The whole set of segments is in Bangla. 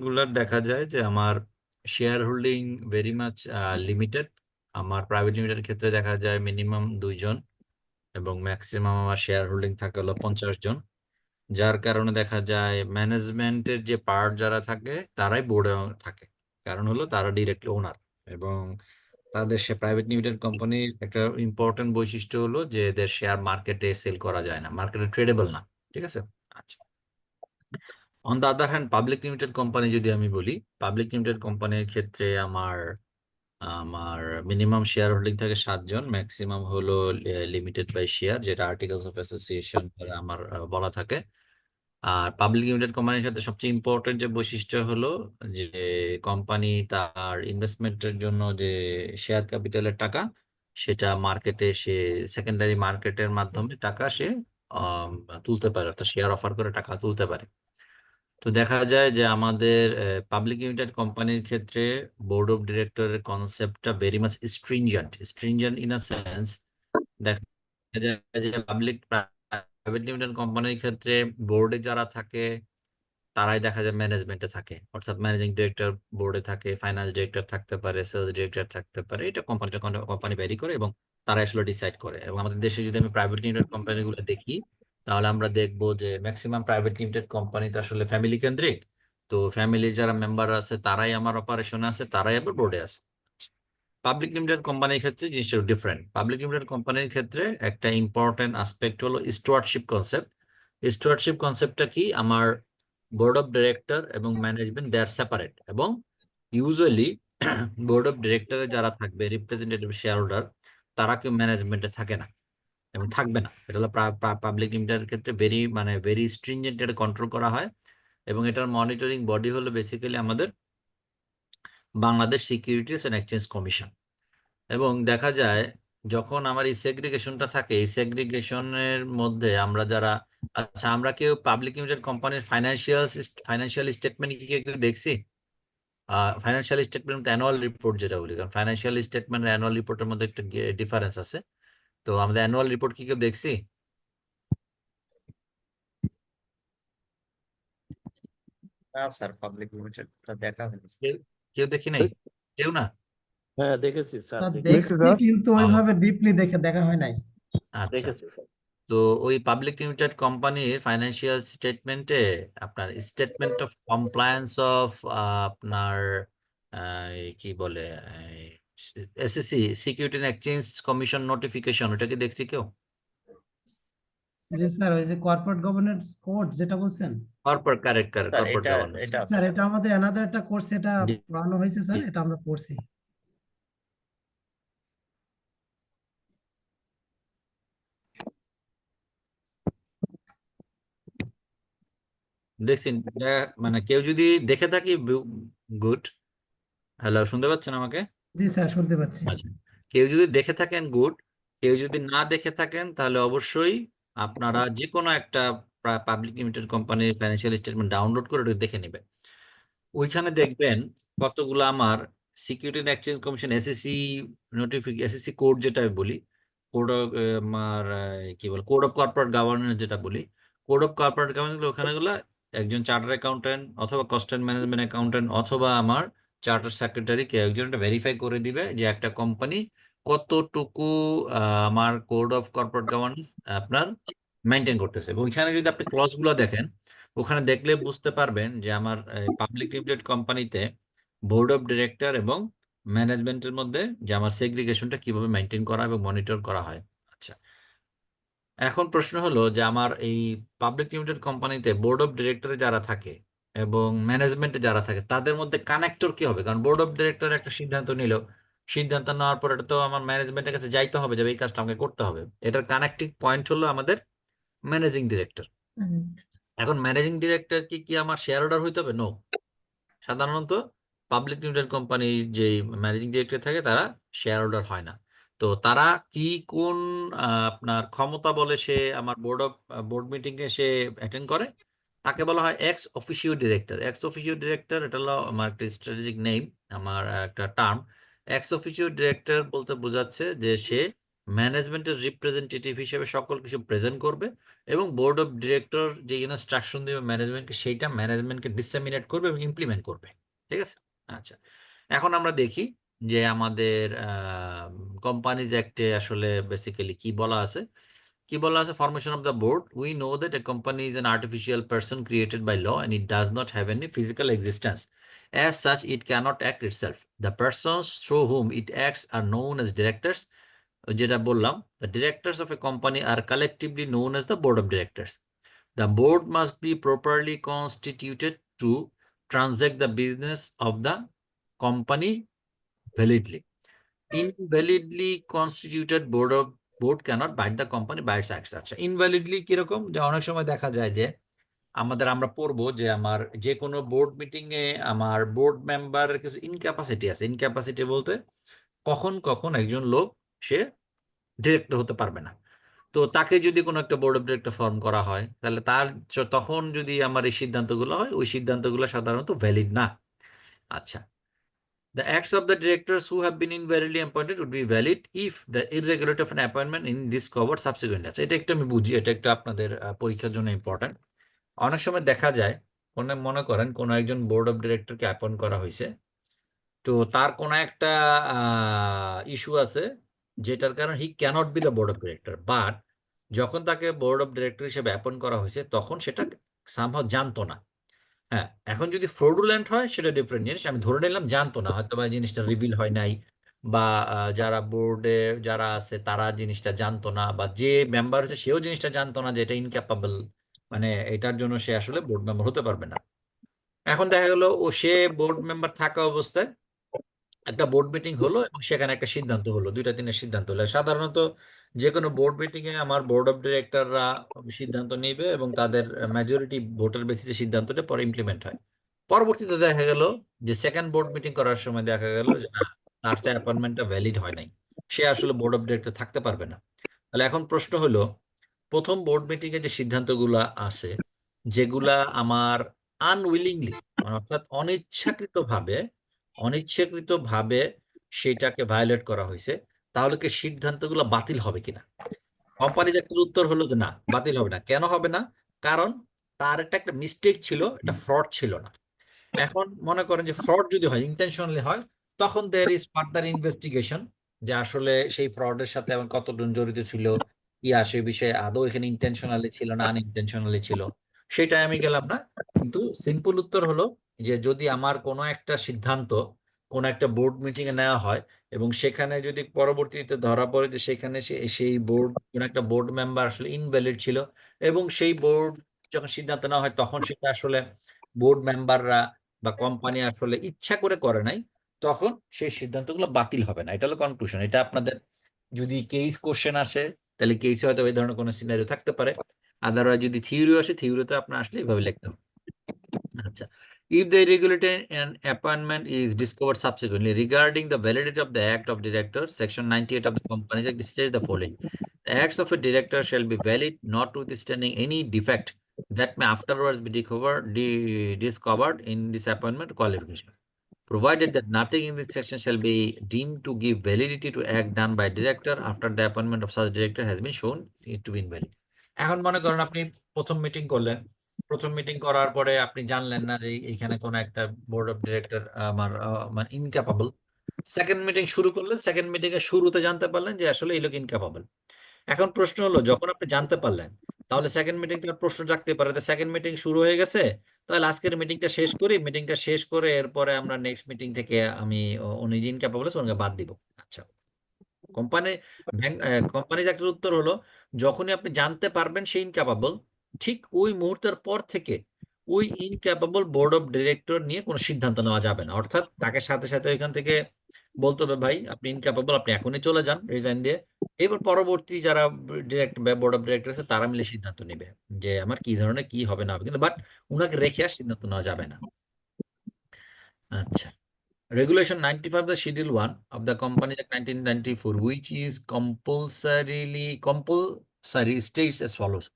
গুলার দেখা যায় যে আমার share holding very much limited. আমার প্রাইভেট লিমিটেড ক্ষেত্রে দেখা যায় মিনিমাম 2 জন এবং ম্যাক্সিমাম আমার শেয়ার হোল্ডিং থাকে হলো 50 জন। যার কারণে দেখা যায় ম্যানেজমেন্টের যে পার্ট যারা থাকে তারাই বোর্ডে থাকে, কারণ হলো তারা ডিরেক্টলি ওনার। এবং তাদের সে প্রাইভেট লিমিটেড কোম্পানির একটা ইম্পর্টেন্ট বৈশিষ্ট্য হলো যে এদের শেয়ার মার্কেটে সেল করা যায় না, মার্কেটে ট্রেডেবল না। ঠিক আছে। আচ্ছা, on the other hand public limited company যদি আমি বলি, পাবলিক লিমিটেড কোম্পানির ক্ষেত্রে আমার আমার মিনিমাম শেয়ার হোল্ডিং থাকে 7 জন, ম্যাক্সিমাম হলো লিমিটেড বাই শেয়ার, যেটা আর্টিকেলস অফ অ্যাসোসিয়েশন আমার বলা থাকে। আর পাবলিক লিমিটেড কোম্পানির ক্ষেত্রে সবচেয়ে ইম্পর্টেন্ট যে বৈশিষ্ট্য হলো যে কোম্পানি তার ইনভেস্টমেন্টের জন্য যে শেয়ার ক্যাপিটালের টাকা, সেটা মার্কেটে সে সেকেন্ডারি মার্কেটের মাধ্যমে টাকা সে আম, তুলতে পারে, অর্থাৎ শেয়ার অফার করে টাকা তুলতে পারে। তো দেখা যায় যে আমাদের পাবলিক লিমিটেড কোম্পানির ক্ষেত্রে বোর্ড অফ ডিরেক্টরের কনসেপ্টটা very much stringent stringent in a sense. দেখা যায় যে পাবলিক প্রাইভেট লিমিটেড কোম্পানির ক্ষেত্রে বোর্ডে যারা থাকে তারাই দেখা যায় ম্যানেজমেন্টে থাকে, অর্থাৎ ম্যানেজিং ডিরেক্টর বোর্ডে থাকে, ফাইন্যান্স ডিরেক্টর থাকতে পারে, সেলস ডিরেক্টর থাকতে পারে। এটা কোম্পানি ভ্যারি করে এবং তারা আসলে ডিসাইড করে। এবং আমাদের দেশে যদি আমি প্রাইভেট লিমিটেড কোম্পানিগুলো দেখি, তাহলে আমরা দেখবো যে ম্যাক্সিমাম প্রাইভেট লিমিটেড কোম্পানি তো আসলে ফ্যামিলি কেন্দ্রিক। তো ফ্যামিলির যারা মেম্বার আছে তারাই আমার অপারেশনে আছে, তারাই আবার বোর্ডে আছে। পাবলিক লিমিটেড কোম্পানির ক্ষেত্রে জিনিসটা ডিফারেন্ট। পাবলিক লিমিটেড কোম্পানির ক্ষেত্রে একটা ইম্পর্টেন্ট আসপেক্ট হলো স্টুয়ার্ডশিপ কনসেপ্ট। স্টুয়ার্ডশিপ কনসেপ্টটা কি? আমার বোর্ড অফ ডিরেক্টর এবং ম্যানেজমেন্ট দে আর সেপারেট, এবং ইউজুয়ালি বোর্ড অফ ডিরেক্টরে যারা থাকবে রিপ্রেজেন্টেটিভ শেয়ার হোল্ডার, তারা কেউ ম্যানেজমেন্টে থাকে না এবং থাকবে না। এটা হলো পাবলিক লিমিটেডের ক্ষেত্রে ভেরি স্ট্রিনজেন্ট, এটা কন্ট্রোল করা হয়। এবং এটার মনিটরিং বডি হলো বেসিক্যালি আমাদের Bangladesh securities and exchange commission. এবং দেখা যায় যখন আমার এই সেগ্রিগেশনটা থাকে, এই সেগ্রিগেশনের মধ্যে আমরা যারা, আচ্ছা আমরা কেউ পাবলিক লিমিটেড কোম্পানির ফাইন্যান্সিয়াল স্টেটমেন্ট কি কেউ দেখছি? ফাইন্যান্সিয়াল স্টেটমেন্ট অ্যানুয়াল রিপোর্ট যেটা বলি, কারণ ফাইন্যান্সিয়াল স্টেটমেন্ট অ্যানুয়াল রিপোর্টের মধ্যে একটা ডিফারেন্স আছে। তো আমাদের অ্যানুয়াল রিপোর্ট কি কেউ দেখছি? না স্যার, পাবলিক লিমিটেড দেখা হয়নি। কেউ কেউ দেখি নাই? কেউ না? হ্যাঁ দেখেছি স্যার, স্যার দেখেছি। দেখছি কিন্তু ওইভাবে ডিপলি দেখা হয় নাই। আচ্ছা, দেখেছি স্যার। তো ওই পাবলিক লিমিটেড কোম্পানির ফাইন্যান্সিয়াল স্টেটমেন্টে আপনার স্টেটমেন্ট অফ কমপ্লায়েন্স অফ আপনার কি বলে SSC, security and exchange commission notification, ওটা কি দেখছি কেউ? জি স্যার, ওই যে কর্পোরেট গভর্নেন্স কোড যেটা বলছেন, কর্পোরেট, কারেক্ট স্যার কর্পোরেট এটা গভর্নেন্স। এটা আছে স্যার এটা স্যার। আমাদের অ্যানাদার একটা কোর্স, এটা জি, পড়ানো হয়েছে স্যার, জি। এটা আমরা পড়ছি। দেখছেন? মানে কেউ যদি দেখে থাকি, গুড। হ্যালো, শুনতে পাচ্ছেন আমাকে? জি স্যার, শুনতে পাচ্ছি। আচ্ছা, কেউ যদি দেখে থাকেন গুড, কেউ যদি না দেখে থাকেন তাহলে অবশ্যই আপনারা যে কোনো একটা পাবলিক লিমিটেড কোম্পানির ফাইন্যান্সিয়াল স্টেটমেন্ট ডাউনলোড করে ওটা দেখে নেবেন। ওইখানে দেখবেন কতগুলো আমার security and exchange commission SSC SSC code যেটা আমি বলি, কোড অফ আমার কি বলে কোড অফ কর্পোরেট গভর্নেন্স যেটা বলি, কোড অফ কর্পোরেট গভর্নেন্স, ওখানে গুলো একজন চার্টার অ্যাকাউন্টেন্ট অথবা কস্ট অ্যান্ড ম্যানেজমেন্ট অ্যাকাউন্টেন্ট অথবা আমার চার্টার সেক্রেটারি কেউ একজন ভেরিফাই করে দিবে যে একটা কোম্পানি কতটুকু আমার কোড অফ কর্পোরেট গভর্নেন্স আপনার মেনটেন করতেছে। এবং ওইখানে যদি আপনি ক্লজ গুলো দেখেন, ওখানে দেখলে বুঝতে পারবেন যে আমার পাবলিক লিমিটেড কোম্পানিতে বোর্ড অফ ডিরেক্টর এবং ম্যানেজমেন্টের মধ্যে যে আমার সেগ্রিগেশনটা কিভাবে মেনটেন করা এবং মনিটর করা হয়। আচ্ছা, এখন প্রশ্ন হলো যে আমার এই পাবলিক লিমিটেড কোম্পানিতে বোর্ড অফ ডিরেক্টরে যারা থাকে এবং ম্যানেজমেন্টে যারা থাকে তাদের মধ্যে কানেক্টর কি হবে? কারণ বোর্ড অফ ডিরেক্টর একটা সিদ্ধান্ত নিল, সিদ্ধান্ত নেওয়ার পর এটা তো আমার ম্যানেজমেন্টের কাছে যাইতে হবে যে এই কাজটা আমাকে করতে হবে। এটার কানেক্টিং পয়েন্ট হলো আমাদের ম্যানেজিং ডিরেক্টর। এখন ম্যানেজিং ডিরেক্টর কি কি আমার শেয়ার হোল্ডার হইতে হবে? নো। সাধারণত পাবলিক লিমিটেড কোম্পানির যে ম্যানেজিং ডিরেক্টর থাকে তারা শেয়ার হোল্ডার হয় না। তো তারা কি কোন আপনার ক্ষমতা বলে সে আমার বোর্ড মিটিং এ সে অ্যাটেন্ড করে, তাকে বলা হয় x officio director. X officio director এটা হলো আমার একটা স্ট্র্যাটেজিক নেম, আমার একটা টার্ম। এক্স অফিসিও ডিরেক্টর বলতে বোঝাচ্ছে যে সে ম্যানেজমেন্টের রিপ্রেজেন্টেটিভ হিসেবে সকল কিছু প্রেজেন্ট করবে এবং বোর্ড অফ ডিরেক্টর যে ইনস্ট্রাকশন দেবে ম্যানেজমেন্টকে সেইটা ম্যানেজমেন্টকে ডিসেমিনেট করবে এবং ইমপ্লিমেন্ট করবে। ঠিক আছে? আচ্ছা, এখন আমরা দেখি যে আমাদের কোম্পানিজ অ্যাক্টে আসলে বেসিক্যালি কি বলা আছে। কি বলা আছে? Formation of the board, we know that a company is an artificial person created by law and it does not have any physical existence. As such, it cannot act itself. The persons through whom it acts are known as directors. যেটা বললাম, the directors of a company are collectively known as the board of directors. The board must be properly constituted to transact the business of the company validly. Invalidly constituted board cannot bind the company by its acts. আচ্ছা, ইনভ্যালিডলি কিরকম? যে অনেক সময় দেখা যায় যে আমরা পড়বো যে আমার যে কোনো বোর্ড মিটিং এ আমার বোর্ড মেম্বারের কিছু ইনক্যাপাসিটি আছে। ইনক্যাপাসিটি বলতে কখন কখন একজন লোক সে ডিরেক্টর হতে পারবে না। তো তাকে যদি কোনো একটা বোর্ড অফ ডিরেক্টর ফর্ম করা হয়, তাহলে তখন যদি আমার এই সিদ্ধান্তগুলো হয়, ওই সিদ্ধান্তগুলো সাধারণত ভ্যালিড না। আচ্ছা, the acts of the directors who have been invalidly appointed would be valid if the irregularity of an appointment in this covered subsequently. আচ্ছা, এটা একটু আমি বুঝি, এটা একটু আপনাদের পরীক্ষার জন্য ইম্পর্টেন্ট। অনেক সময় দেখা যায় মনে করেন কোন একজন বোর্ড অফ ডিরেক্টরকে অ্যাপয়েন্ট করা হয়েছে, তো তার কোনো একটা ইস্যু আছে যেটার কারণে he can't be the board of director, but যখন তাকে বোর্ড অফ ডিরেক্টর হিসেবে অ্যাপয়েন্ট করা হয়েছে তখন সেটা সামহাও জানতো না। হ্যাঁ, এখন যদি ফ্রডুলেন্ট হয় সেটা ডিফারেন্ট জিনিস। আমি ধরে নিলাম জানতো না, হয়তো বা জিনিসটা রিভিল হয় নাই, বা যারা বোর্ডে যারা আছে তারা জিনিসটা জানতো না, বা যে মেম্বার আছে সেও জিনিসটা জানতো না যে এটা ইনক্যাপাবল, মানে এটার জন্য সে আসলে বোর্ড মেম্বার হতে পারবে না। এখন দেখা গেল সে বোর্ড মেম্বার থাকা অবস্থায় একটা বোর্ড মিটিং হলো এবং সেখানে একটা সিদ্ধান্ত হলো, 2-3 সিদ্ধান্ত হলো। সাধারণত যে কোনো বোর্ড মিটিং এ আমার বোর্ড অফ ডিরেক্টররা সিদ্ধান্ত নেবে এবং তাদের মেজরিটি ভোটের বেসিসে সিদ্ধান্তটা পরে ইমপ্লিমেন্ট হয়। পরবর্তীতে দেখা গেল যে সেকেন্ড বোর্ড মিটিং করার সময় দেখা গেল যে না, তার অ্যাপয়েন্টমেন্টটা ভ্যালিড হয় নাই, সে আসলে বোর্ড অফ ডিরেক্টর থাকতে পারবে না। তাহলে এখন প্রশ্ন হলো, প্রথম বোর্ড মিটিং এ যে সিদ্ধান্তগুলা আসে, যেগুলা আমার আনউইলিংলি, অর্থাৎ অনিচ্ছাকৃতভাবে সেটাকে ভায়োলেট করা হয়েছে, তাহলে কি সিদ্ধান্তগুলো বাতিল হবে কিনা? কোম্পানির একটা উত্তর হলো যে না, বাতিল হবে না। কেন হবে না? কারণ তার একটা মিস্টেক ছিল, একটা ফ্রড ছিল না। এখন মনে করেন যে ফ্রড যদি হয়, ইন্টেনশনালি হয়, তখন দেয়ার ইজ ফার্দার ইনভেস্টিগেশন, যে আসলে সেই ফ্রডের সাথে এবং কতজন জড়িত ছিল, কি আসে বিষয়ে আদৌ এখানে ইন্টেনশনালি ছিল না আনইনটেনশনালি ছিল, সেটাই আমি গেলাম না। কিন্তু সিম্পল উত্তর হলো যে যদি আমার কোনো একটা সিদ্ধান্ত কোনো একটা বোর্ড মিটিং এ নেওয়া হয় এবং সেখানে যদি পরবর্তীতে ধরা পড়ে যে সেখানে সেই বোর্ড কোনো একটা বোর্ড মেম্বার আসলে ইনভ্যালিড ছিল, এবং সেই বোর্ড যখন সিদ্ধান্ত নেওয়া হয় তখন সেটা আসলে বোর্ড মেম্বাররা বা কোম্পানি আসলে ইচ্ছা করে করে নাই, তখন সেই সিদ্ধান্তগুলো বাতিল হবে না। এটা হলো কনক্লুশন। এটা আপনাদের যদি কেস কোশ্চেন আসে, তাহলে কেসে হয়তো এই ধরনের কোনো সিনারিও থাকতে পারে। আদারওয়াইজ যদি থিওরি আসে, থিওরিতে আপনার আসলে এইভাবে লিখতে হবে। আচ্ছা, if the irregularity and appointment is discovered subsequently regarding the validity of the act of director, section 98 of the Companies Act states the following: the acts of a director shall be valid notwithstanding any defect that may afterwards be discovered in this appointment qualification, provided that nothing in this section shall be deemed to give validity to act done by director after the appointment of such director has been shown to be invalid. এখন মনে করেন আপনি প্রথম মিটিং করলেন, প্রথম মিটিং করার পরে আপনি জানলেন না যে এখানে কোন একটা বোর্ড অফ ডিরেক্টর আমার মানে ইনক্যাপাবল। সেকেন্ড মিটিং শুরু করলেন, সেকেন্ড মিটিং এর শুরুতে জানতে পারলেন যে আসলে এই লোক ইনক্যাপাবল। এখন প্রশ্ন হলো, যখন আপনি জানতে পারলেন, তাহলে সেকেন্ড মিটিং প্রশ্ন জাগতে পারে, সেকেন্ড মিটিং শুরু হয়ে গেছে, তাহলে আজকের মিটিংটা শেষ করি, মিটিংটা শেষ করে এরপরে আমরা নেক্সট মিটিং থেকে আমি উনি যে ইনক্যাপাবল আছে ওনাকে বাদ দিব। আচ্ছা, কোম্পানি কোম্পানিজ একটা উত্তর হলো, যখনই আপনি জানতে পারবেন সেই ইনক্যাপাবল, ঠিক ওই মুহূর্তের পর থেকে ওই ইনক্যাপাবল বোর্ড অফ ডিরেক্টর নিয়ে কোনো সিদ্ধান্ত নেওয়া যাবে না। অর্থাৎ তাকে সাথে সাথে ওইখান থেকে বলতে হবে, ভাই আপনি ইনক্যাপাবল, আপনি এখনই চলে যান রিজাইন দিয়ে। এবার পরবর্তী যারা বোর্ড অফ ডিরেক্টর আছে তারা মিলে সিদ্ধান্ত নেবে যে আমার কি ধরনের কি হবে না হবে, কিন্তু বাট উনাকে রেখে আর সিদ্ধান্ত নেওয়া যাবে না। আচ্ছা, Regulation 95, the Schedule 1 of the Companies Act 1994, which is compulsory, states as follows: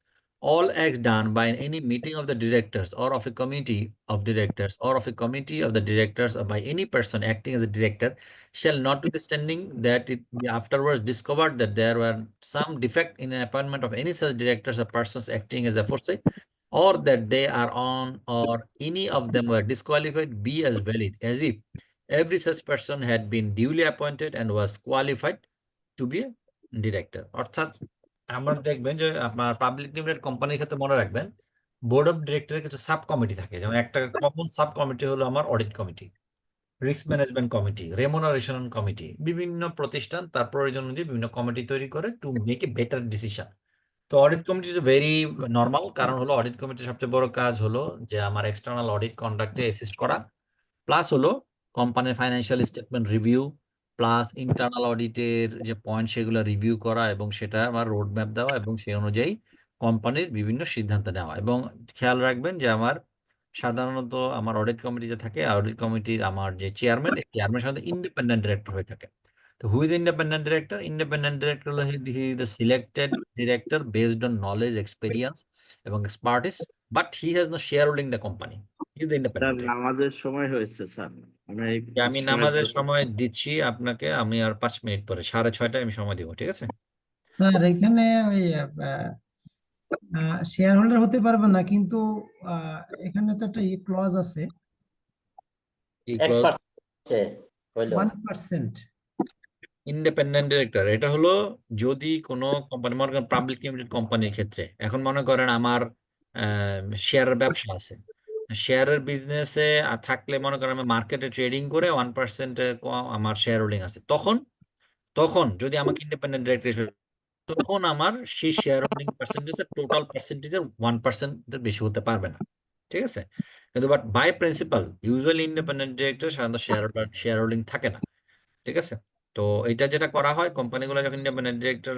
all acts done by any meeting of the directors or of a committee of directors or of a committee of the directors or by any person acting as a director shall notwithstanding that it be afterwards discovered that there were some defect in an appointment of any such directors or persons acting as aforesaid, or that they are on or any of them were disqualified, be as valid as if every such person had been duly appointed and was qualified to be a director. অর্থাৎ আমার দেখবেন যে আপনার পাবলিক লিমিটেড কোম্পানির ক্ষেত্রে মনে রাখবেন বোর্ড অফ ডিরেক্টরের কিছু সাব কমিটি থাকে, যেমন একটা কমন সাব কমিটি হলো আমার audit committee, risk management committee, remuneration committee. বিভিন্ন প্রতিষ্ঠান তার প্রয়োজন অনুযায়ী বিভিন্ন কমিটি তৈরি করে to make a better decision. তো audit committee is very normal, কারণ হলো অডিট কমিটির সবচেয়ে বড় কাজ হলো যে আমার এক্সটার্নাল অডিট কন্ডাক্টে অ্যাসিস্ট করা, প্লাস হলো কোম্পানির financial statement review, plus internal অডিটের যে পয়েন্ট সেগুলো রিভিউ করা এবং সেটা আমার রোড ম্যাপ দেওয়া এবং সেই অনুযায়ী কোম্পানির বিভিন্ন সিদ্ধান্ত নেওয়া। এবং খেয়াল রাখবেন যে আমার সাধারণত আমার অডিট কমিটি যে থাকে, অডিট কমিটির আমার যে চেয়ারম্যান, এই চেয়ারম্যান সাধারণত ইন্ডিপেন্ডেন্ট ডিরেক্টর হয়ে থাকে। তো who is independent director? Independent director হলো he is the selected director based on knowledge, experience এবং expertise, but he has no share holding the company. He is the sir independent. নামাজের সময় হয়েছে স্যার, আমি এই যে 5 আমি মিনিট নামাজের পরে সময় দিচ্ছি আপনাকে, আমি আর 5 মিনিট পরে 6:30 আমি সময় দিব, ঠিক আছে? স্যার এখানে ওই শেয়ার হোল্ডার হতে পারবে না, কিন্তু এখানে তো একটা ক্লজ আছে, কি এক ক্লজ? পার্সেন্ট হইলো 1%। ইন্ডিপেন্ডেন্ট ডিরেক্টর এটা হলো যদি কোনো কোম্পানি, মনে করেন পাবলিক লিমিটেড কোম্পানির ক্ষেত্রে, এখন মনে করেন আমার শেয়ারের ব্যবসা আছে, শেয়ারের বিজনেসে থাকলে মনে করেন আমি মার্কেটে ট্রেডিং করে 1% আমার শেয়ার হোল্ডিং আছে, তখন তখন যদি আমাকে ইন্ডিপেন্ডেন্ট ডিরেক্টর, তখন আমার সেই শেয়ার হোল্ডিং পার্সেন্টেজের টোটাল পার্সেন্টেজের 1%-এর বেশি হতে পারবে না, ঠিক আছে? কিন্তু but by principle usually independent director সাধারণত শেয়ার হোল্ডিং থাকে না, ঠিক আছে? তো এটা যেটা করা হয়, কোম্পানিগুলো যখন ইন্ডিপেন্ডেন্ট ডিরেক্টর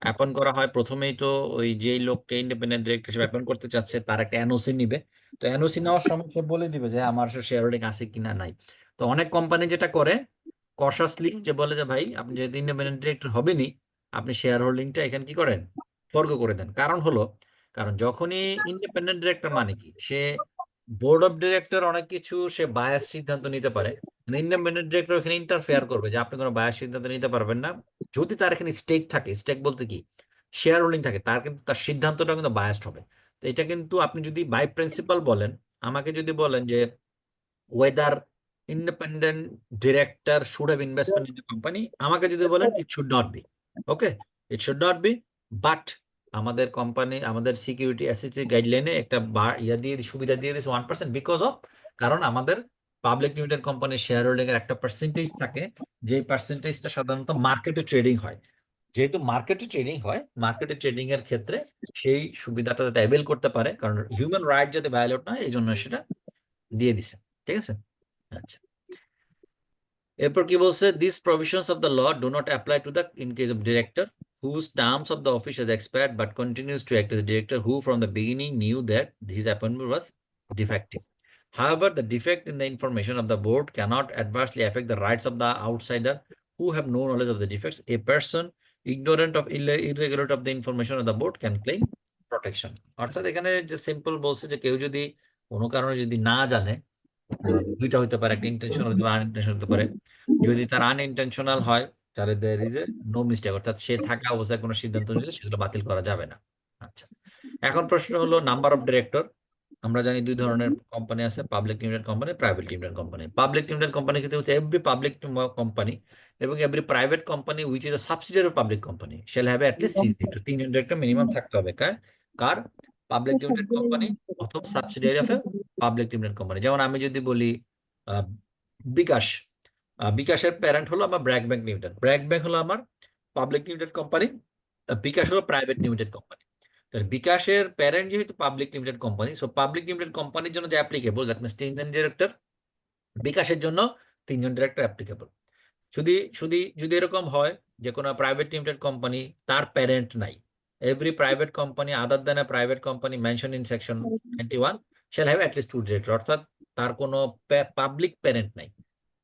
অ্যাপয়েন্ট করা হয়, প্রথমেই তো ওই যেই লোককে ইন্ডিপেন্ডেন্ট ডিরেক্টর হিসেবে অ্যাপয়েন্ট করতে চাচ্ছে তার একটা এনওসি নিবে। তো এনওসি নেওয়ার সময় সে বলে দিবে যে আমার শেয়ার হোল্ডিং আছে কিনা নাই। তো অনেক কোম্পানি যেটা করে কশাসলি যে বলে যে ভাই আপনি যেহেতু ইন্ডিপেন্ডেন্ট ডিরেক্টর হবেনই, আপনি শেয়ার হোল্ডিংটা এখানে কি করেন, বর্গ করে দেন। কারণ হলো, কারণ যখনই ইন্ডিপেন্ডেন্ট ডিরেক্টর মানে কি, সে বোর্ড অফ ডিরেক্টর অনেক কিছু সে বায়াস সিদ্ধান্ত নিতে পারে, ইন্ডিপেন্ডেন্ট ডিরেক্টর এখানে ইন্টারফেয়ার করবে যে আপনি কোনো বায়াস সিদ্ধান্ত নিতে পারবেন না। যদি তার এখানে স্টেক থাকে, স্টেক বলতে কি শেয়ার হোল্ডিং থাকে, তার কিন্তু তার সিদ্ধান্তটা কিন্তু বায়াসড হবে। তো এটা কিন্তু আপনি যদি বাই প্রিন্সিপাল বলেন, আমাকে যদি বলেন যে whether independent director should have investment in the company, আমাকে যদি বলেন it should not be, okay, it should not be, but আমাদের কোম্পানি আমাদের সিকিউরিটি এসএসসি গাইডলাইনে একটা ইয়া দিয়ে সুবিধা দিয়ে দিয়েছে 1%, বিকজ অফ, কারণ আমাদের পাবলিক লিমিটেড কোম্পানির শেয়ার হোল্ডিং এর একটা পার্সেন্টেজ থাকে, যে পার্সেন্টেজটা সাধারণত মার্কেটে ট্রেডিং হয়। যেহেতু মার্কেটে ট্রেডিং হয়, মার্কেটে ট্রেডিং এর ক্ষেত্রে সেই সুবিধাটা যাতে অ্যাভেল করতে পারে, কারণ হিউম্যান রাইট যাতে ভায়োলেট না হয়, এই জন্য সেটা দিয়ে দিছে, ঠিক আছে? আচ্ছা, এরপর কি বলছে, this provisions of the law do not apply to the in case of director whose terms of the office has expired but continues to act as director, who from the beginning knew that his appointment was defective. However, the defect in the information of the board cannot adversely affect the rights of the outsider who have no knowledge of the defects. A person ignorant of irregularity of the information of the board can claim protection. অর্থাৎ এখানে যে সিম্পল বলছে যে কেউ যদি কোনো কারণে যদি না জানে, দুইটা হতে পারে, একটা ইন্টেনশনাল হতে পারে, আনইনটেনশনাল হতে পারে। যদি তার আনইনটেনশনাল হয় তাহলে there is a no mistake, অর্থাৎ সে থাকা অবস্থায় কোনো সিদ্ধান্ত নিলে সেগুলো বাতিল করা যাবে না। আচ্ছা, এখন প্রশ্ন হলো নাম্বার অফ ডিরেক্টর। আমরা জানি দুই ধরনের কোম্পানি আছে, public limited company, private limited company. Public limited company ক্ষেত্রে হচ্ছে এভরি পাবলিক কোম্পানি এবং every private company which is a subsidiary of public company shall have at least 3 director. 3 জন ডিরেক্টর মিনিমাম থাকতে হবে। কার? পাবলিক লিমিটেড কোম্পানি অথবা subsidiary of a public limited company. যেমন আমি যদি বলি বিকাশ, বিকাশের প্যারেন্ট হলো আমার BRAC bank limited, BRAC bank হলো আমার পাবলিক লিমিটেড কোম্পানি, বিকাশ হলো প্রাইভেট লিমিটেড কোম্পানি। তাহলে বিকাশের প্যারেন্ট যেহেতু public limited company, so public limited কোম্পানির জন্য যে অ্যাপ্লিকেবল, দ্যাট মিনস 3 জন ডিরেক্টর, বিকাশের জন্য 3 জন ডিরেক্টর অ্যাপ্লিকেবল। যদি এরকম হয় যে কোনো প্রাইভেট লিমিটেড কোম্পানি তার প্যারেন্ট নাই, every private company other than a private company mention in section 91 shall have at list 2 director, অর্থাৎ তার কোনো পাবলিক প্যারেন্ট নাই,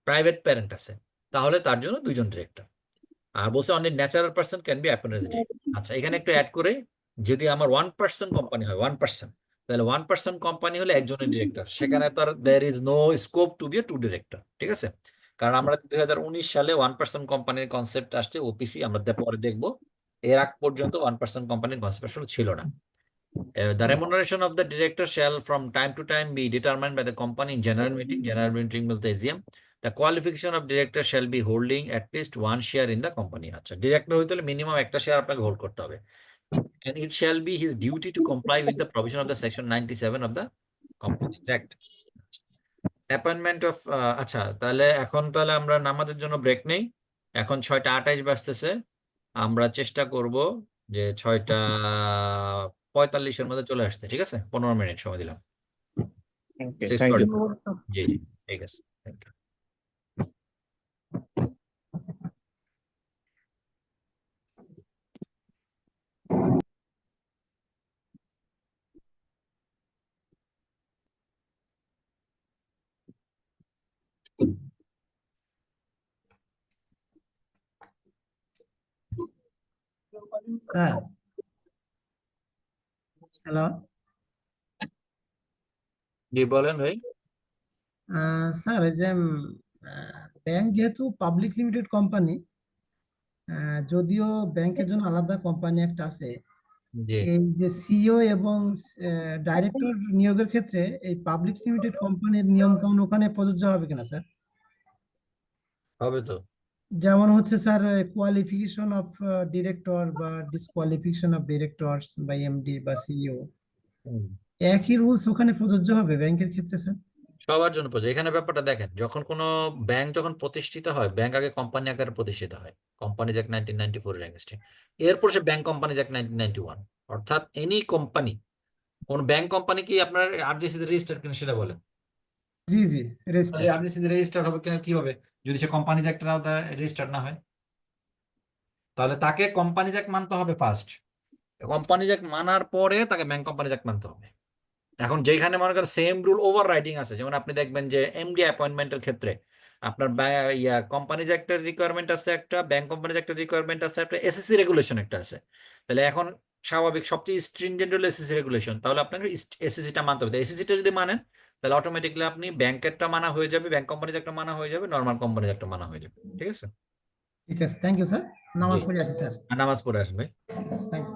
প্রাইভেট প্যারেন্ট আছে, তাহলে তার জন্য 2 জন ডিরেক্টর। আর বলছে only natural person can be appointed age director. আচ্ছা, এখানে একটু অ্যাড করে যদি আমার 1% কোম্পানি হয় 1%, তাহলে 1% কোম্পানি হলে একজনের ডিরেক্টর, সেখানে তো আর there is no scope to be a 2 director, ঠিক আছে? কারণ আমরা 2019 সালে 1% কোম্পানির কনসেপ্ট আসছে, ওপিসি আমরা পরে দেখবো। এর আগ পর্যন্ত 1% কোম্পানির কনসেপ্ট আসলে ছিল না। The remuneration of the director shall from time to time be determined by the company in general meeting. General meeting বলতে AGM. The qualification of director shall be holding at least 1 share in the company. আচ্ছা, ডিরেক্টর হইতে হলে মিনিমাম একটা শেয়ার আপনাকে হোল্ড করতে হবে। And it shall be his duty to comply with the provision of the section 97 of the Companies Act. Appointment of আচ্ছা, তাহলে এখন তাহলে আমরা নামাজের জন্য ব্রেক নেই। এখন 6:28 বাজতেছে। আমরা চেষ্টা করব যে 6:45-এর মধ্যে চলে আসতে, ঠিক আছে? 15 মিনিট সময় দিলাম। Okay, Say thank sorry. You. জি জি, ঠিক আছে, থ্যাংক ইউ। Sir, hello. জি বলেন ভাই। স্যার, এই যে ব্যাংক যেহেতু পাবলিক লিমিটেড কোম্পানি, যদিও ব্যাংকের জন্য আলাদা কোম্পানি একটা আছে, জি এই যে সিইও এবং ডাইরেক্টর নিয়োগের ক্ষেত্রে এই পাবলিক লিমিটেড কোম্পানির নিয়ম কানুন ওখানে প্রযোজ্য হবে কিনা স্যার? হবে তো। যেমন হচ্ছে স্যার, কোয়ালিফিকেশন অফ ডিরেক্টর বা ডিসকোয়ালিফিকেশন অফ ডিরেক্টরস বা এমডি বা সিইও, হুম। একই রুলস ওখানে প্রযোজ্য হবে ব্যাংকের ক্ষেত্রে স্যার? সবার জন্য প্রযোজ্য। এখানে ব্যাপারটা দেখেন, যখন কোনো ব্যাংক যখন প্রতিষ্ঠিত হয়, ব্যাংক আগে কোম্পানি আকারে প্রতিষ্ঠিত হয়, কোম্পানিজ অ্যাক্ট 1994 এর এগেইনস্টে। এরপর সে ব্যাংক কোম্পানিজ অ্যাক্ট 1991। অর্থাৎ এনি কোম্পানি, কোন ব্যাংক কোম্পানি কি আপনার আরজিসি তে রেজিস্টার্ড কিনা সেটা বলেন। জি জি, রেজিস্টার। আরজিসি তে রেজিস্টার্ড হবে কিনা কিভাবে, যদি সে কোম্পানিজ অ্যাক্ট রেজিস্টার্ড না হয়? তাহলে তাকে কোম্পানিজ অ্যাক্ট মানতে হবে ফার্স্ট। কোম্পানিজ অ্যাক্ট মানার পরে তাকে ব্যাংক কোম্পানিজ অ্যাক্ট মানতে হবে। এখন যেখানে মনে করেন সেম রুল ওভার রাইডিং আছে, যেমন আপনি দেখবেন যে এমডি অ্যাপয়েন্টমেন্টের ক্ষেত্রে আপনার কোম্পানিজ একটা রিকোয়ারমেন্ট আছে, একটা ব্যাংক কোম্পানিজ একটা রিকোয়ারমেন্ট আছে, একটা এসএসসি রেগুলেশন একটা আছে। তাহলে এখন স্বাভাবিক সবচেয়ে স্ট্রিনজেন্ট হলো এসএসসি রেগুলেশন, তাহলে আপনাকে এসএসসিটা মানতে হবে। এসএসসিটা যদি মানেন তাহলে অটোমেটিকলি আপনি ব্যাংকেরটা মানা হয়ে যাবে, ব্যাংক কোম্পানিজ একটা মানা হয়ে যাবে, নর্মাল কোম্পানিজ একটা মানা হয়ে যাবে, ঠিক আছে? ঠিক আছে, থ্যাংক ইউ স্যার। জি, নামাজ পড়ে আসি স্যার। আর নামাজ পড়ে আসুন ভাই। Thank you.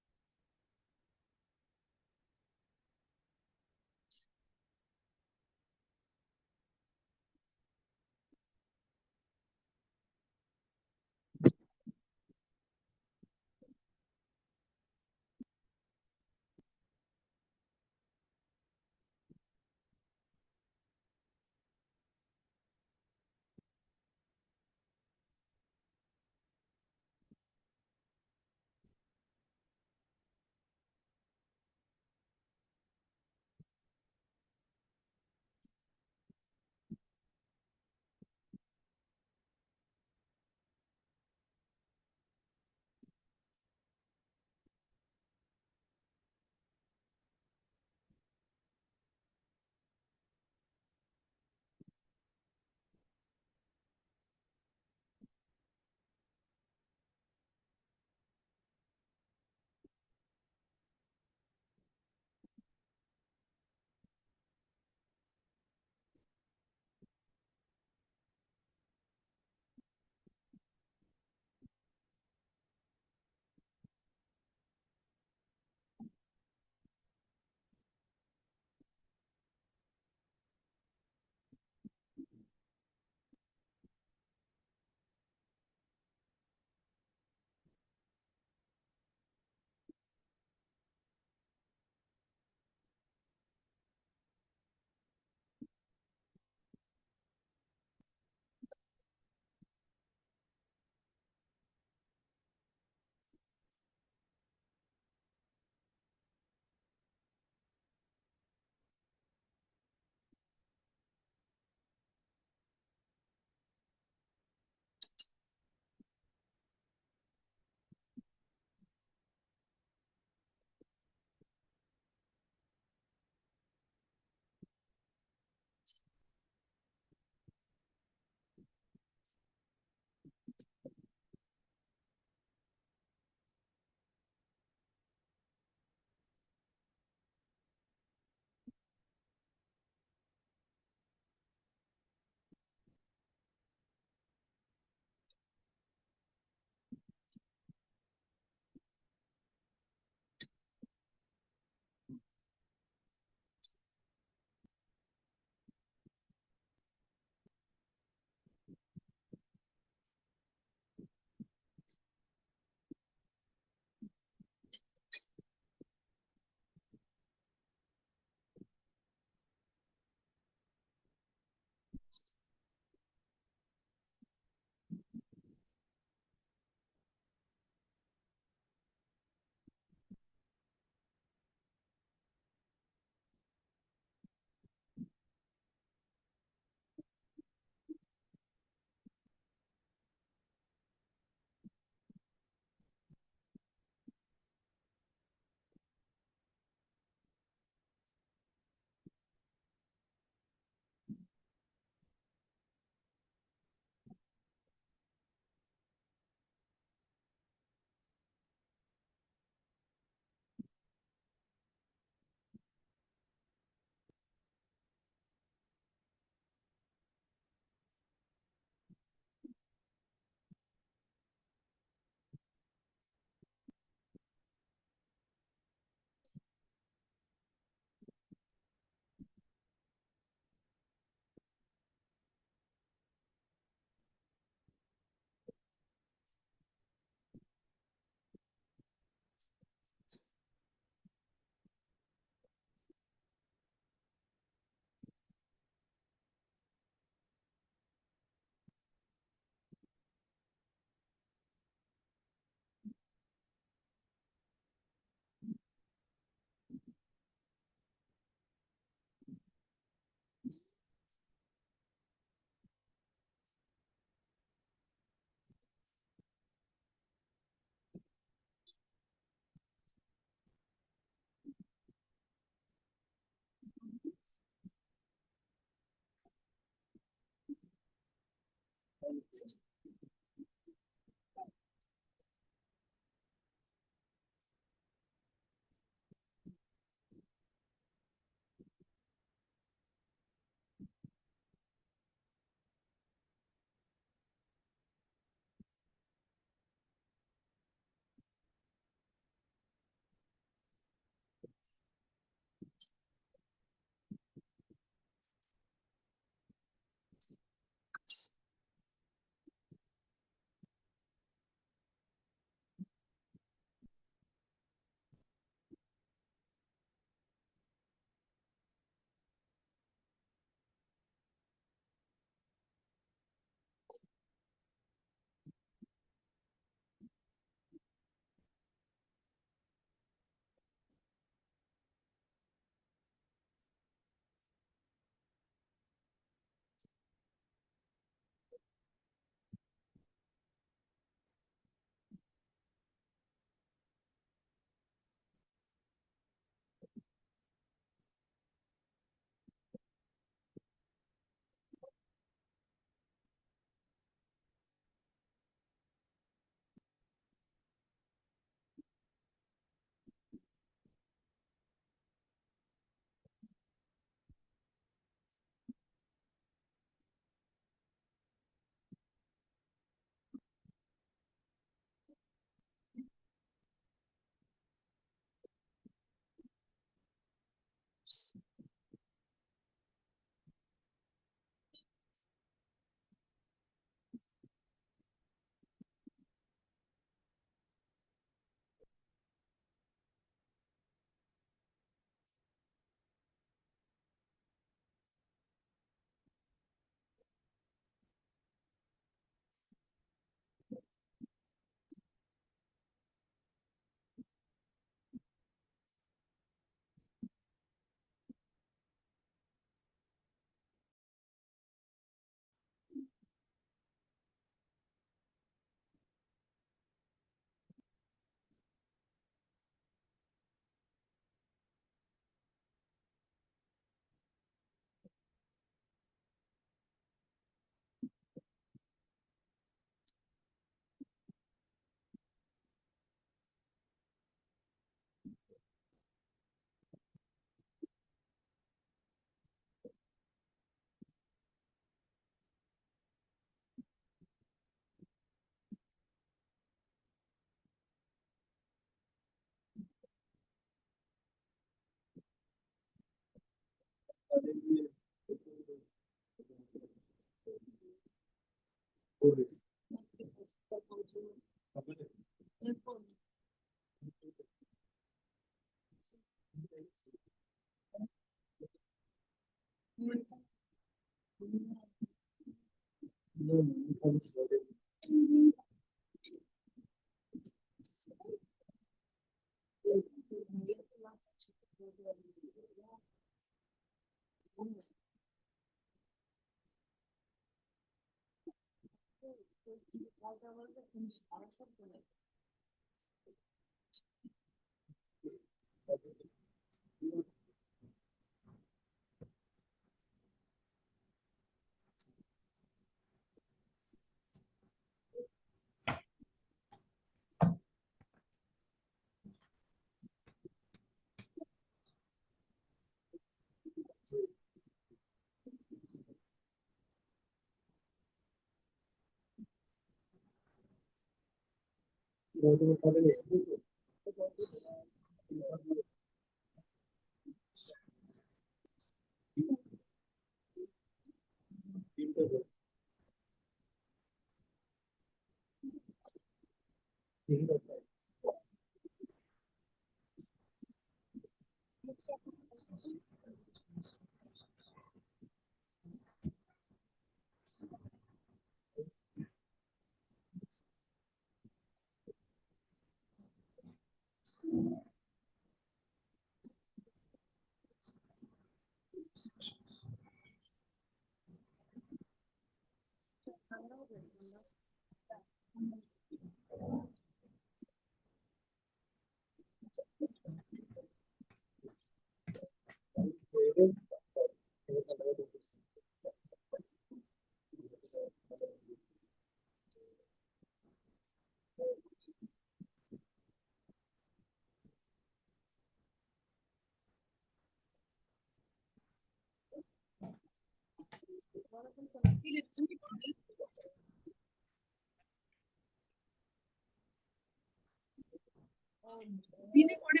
দিনে করে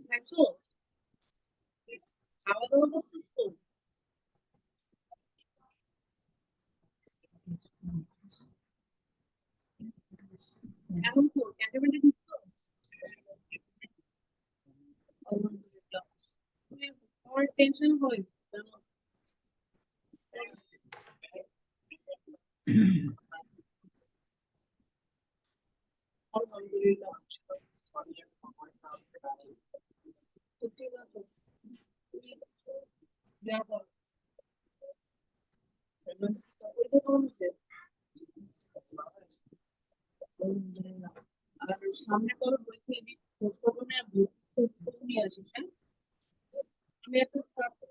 খাইছো, খাওয়া দাওয়া করছিস তো? এখন তো ক্যান্টনমেন্টে ঢুকছো? আলহামদুলিল্লাহ। আমার টেনশন হয় জানো? আলহামদুলিল্লাহ। তো ঠিক আছে, তুমি দেখো পরীক্ষা কেমন হচ্ছে? আলহামদুলিল্লাহ। আর সামনে করো পরীক্ষা খোঁজ খবর নিয়ে আসিস, হ্যাঁ? আমি এত